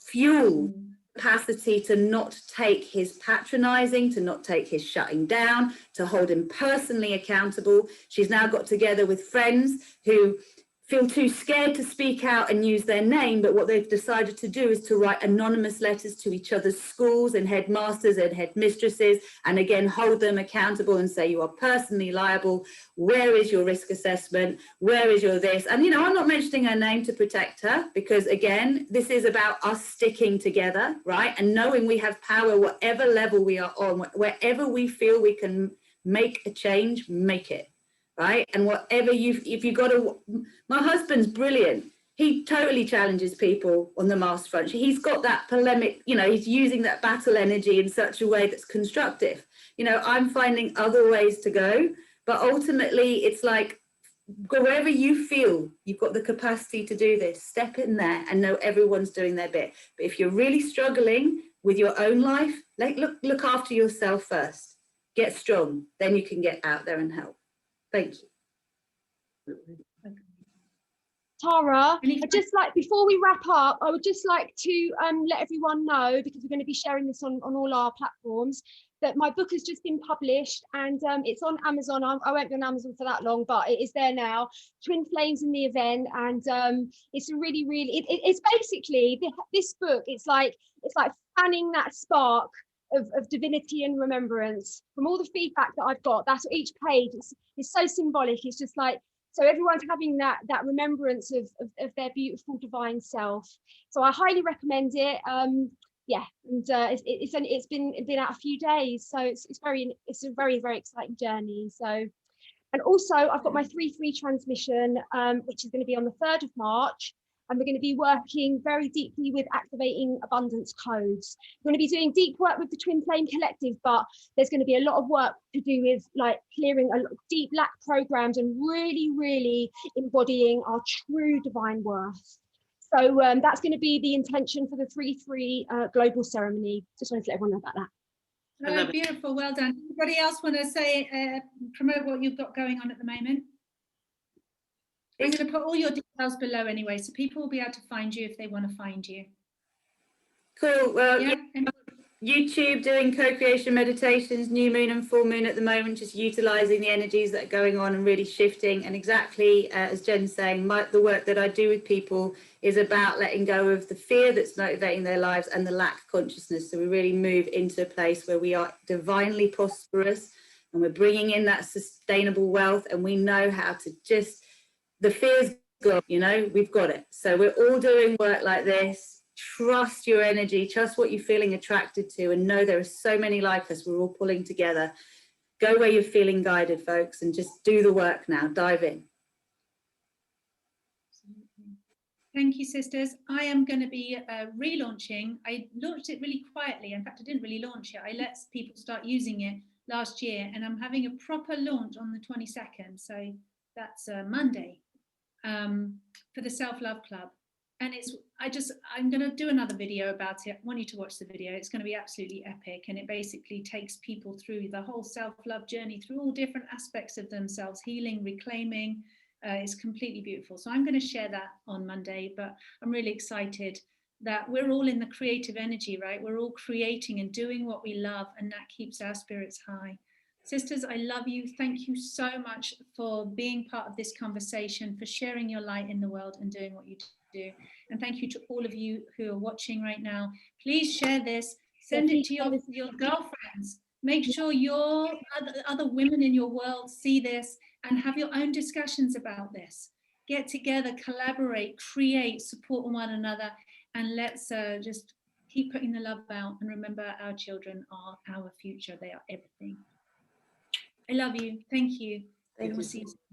fuel capacity to not take his patronizing, to not take his shutting down, to hold him personally accountable. She's now got together with friends who feel too scared to speak out and use their name, but what they've decided to do is to write anonymous letters to each other's schools and headmasters and headmistresses, and again hold them accountable and say, you are personally liable. Where is your risk assessment? Where is your this? And, you know, I'm not mentioning her name to protect her, because again, this is about us sticking together, right? And knowing we have power, whatever level we are on, wherever we feel we can make a change, make it. Right? And whatever if you got to, my husband's brilliant. He totally challenges people on the master front. He's got that polemic, you know, he's using that battle energy in such a way that's constructive. You know, I'm finding other ways to go, but ultimately it's like, wherever you feel you've got the capacity to do this, step in there and know everyone's doing their bit. But if you're really struggling with your own life, look after yourself first. Get strong, then you can get out there and help. Thank you. Tara, I'd just like, before we wrap up, I would just like to let everyone know, because we're going to be sharing this on all our platforms, that my book has just been published, and it's on Amazon. I won't be on Amazon for that long, but it is there now. Twin Flames in the Event, and it's a really, it's basically this book. It's like fanning that spark of divinity and remembrance from all the feedback that I've got. That's each page. It's so symbolic. It's just like, so everyone's having that remembrance of their beautiful divine self. So I highly recommend it. Yeah, and it's been out a few days, so it's a very, very exciting journey. So, and also I've got my 3-3 transmission, which is going to be on the 3rd of March. And we're going to be working very deeply with activating abundance codes. We're going to be doing deep work with the Twin Flame Collective, but there's going to be a lot of work to do with like clearing a lot of deep lack programs and really, really embodying our true divine worth. So that's going to be the intention for the 3-3 global ceremony. Just wanted to let everyone know about that. Oh, beautiful. Well done. Anybody else want to say, promote what you've got going on at the moment? I'm going to put all your details below anyway, so people will be able to find you if they want to find you. Cool. Well, yeah. YouTube, doing co-creation meditations, new moon and full moon at the moment, just utilizing the energies that are going on and really shifting. And exactly as Jen's saying, the work that I do with people is about letting go of the fear that's motivating their lives and the lack consciousness. So we really move into a place where we are divinely prosperous and we're bringing in that sustainable wealth, and we know how to just, the fear's gone, you know, we've got it. So we're all doing work like this. Trust your energy, trust what you're feeling attracted to, and know there are so many like us. We're all pulling together. Go where you're feeling guided, folks, and just do the work now. Dive in. Thank you, sisters. I am going to be relaunching. I launched it really quietly. In fact, I didn't really launch it. I let people start using it last year, and I'm having a proper launch on the 22nd. So that's Monday. For the Self-Love Club, and I'm going to do another video about it. I want you to watch the video. It's going to be absolutely epic, and it basically takes people through the whole self-love journey, through all different aspects of themselves, healing, reclaiming. It's completely beautiful. So I'm going to share that on Monday, but I'm really excited that we're all in the creative energy, right? We're all creating and doing what we love, and that keeps our spirits high. Sisters, I love you. Thank you so much for being part of this conversation, for sharing your light in the world and doing what you do. And thank you to all of you who are watching right now. Please share this, send it to your girlfriends. Make sure your other women in your world see this and have your own discussions about this. Get together, collaborate, create, support one another, and let's just keep putting the love out. And remember, our children are our future. They are everything. I love you. Thank you. Thank you. See you soon.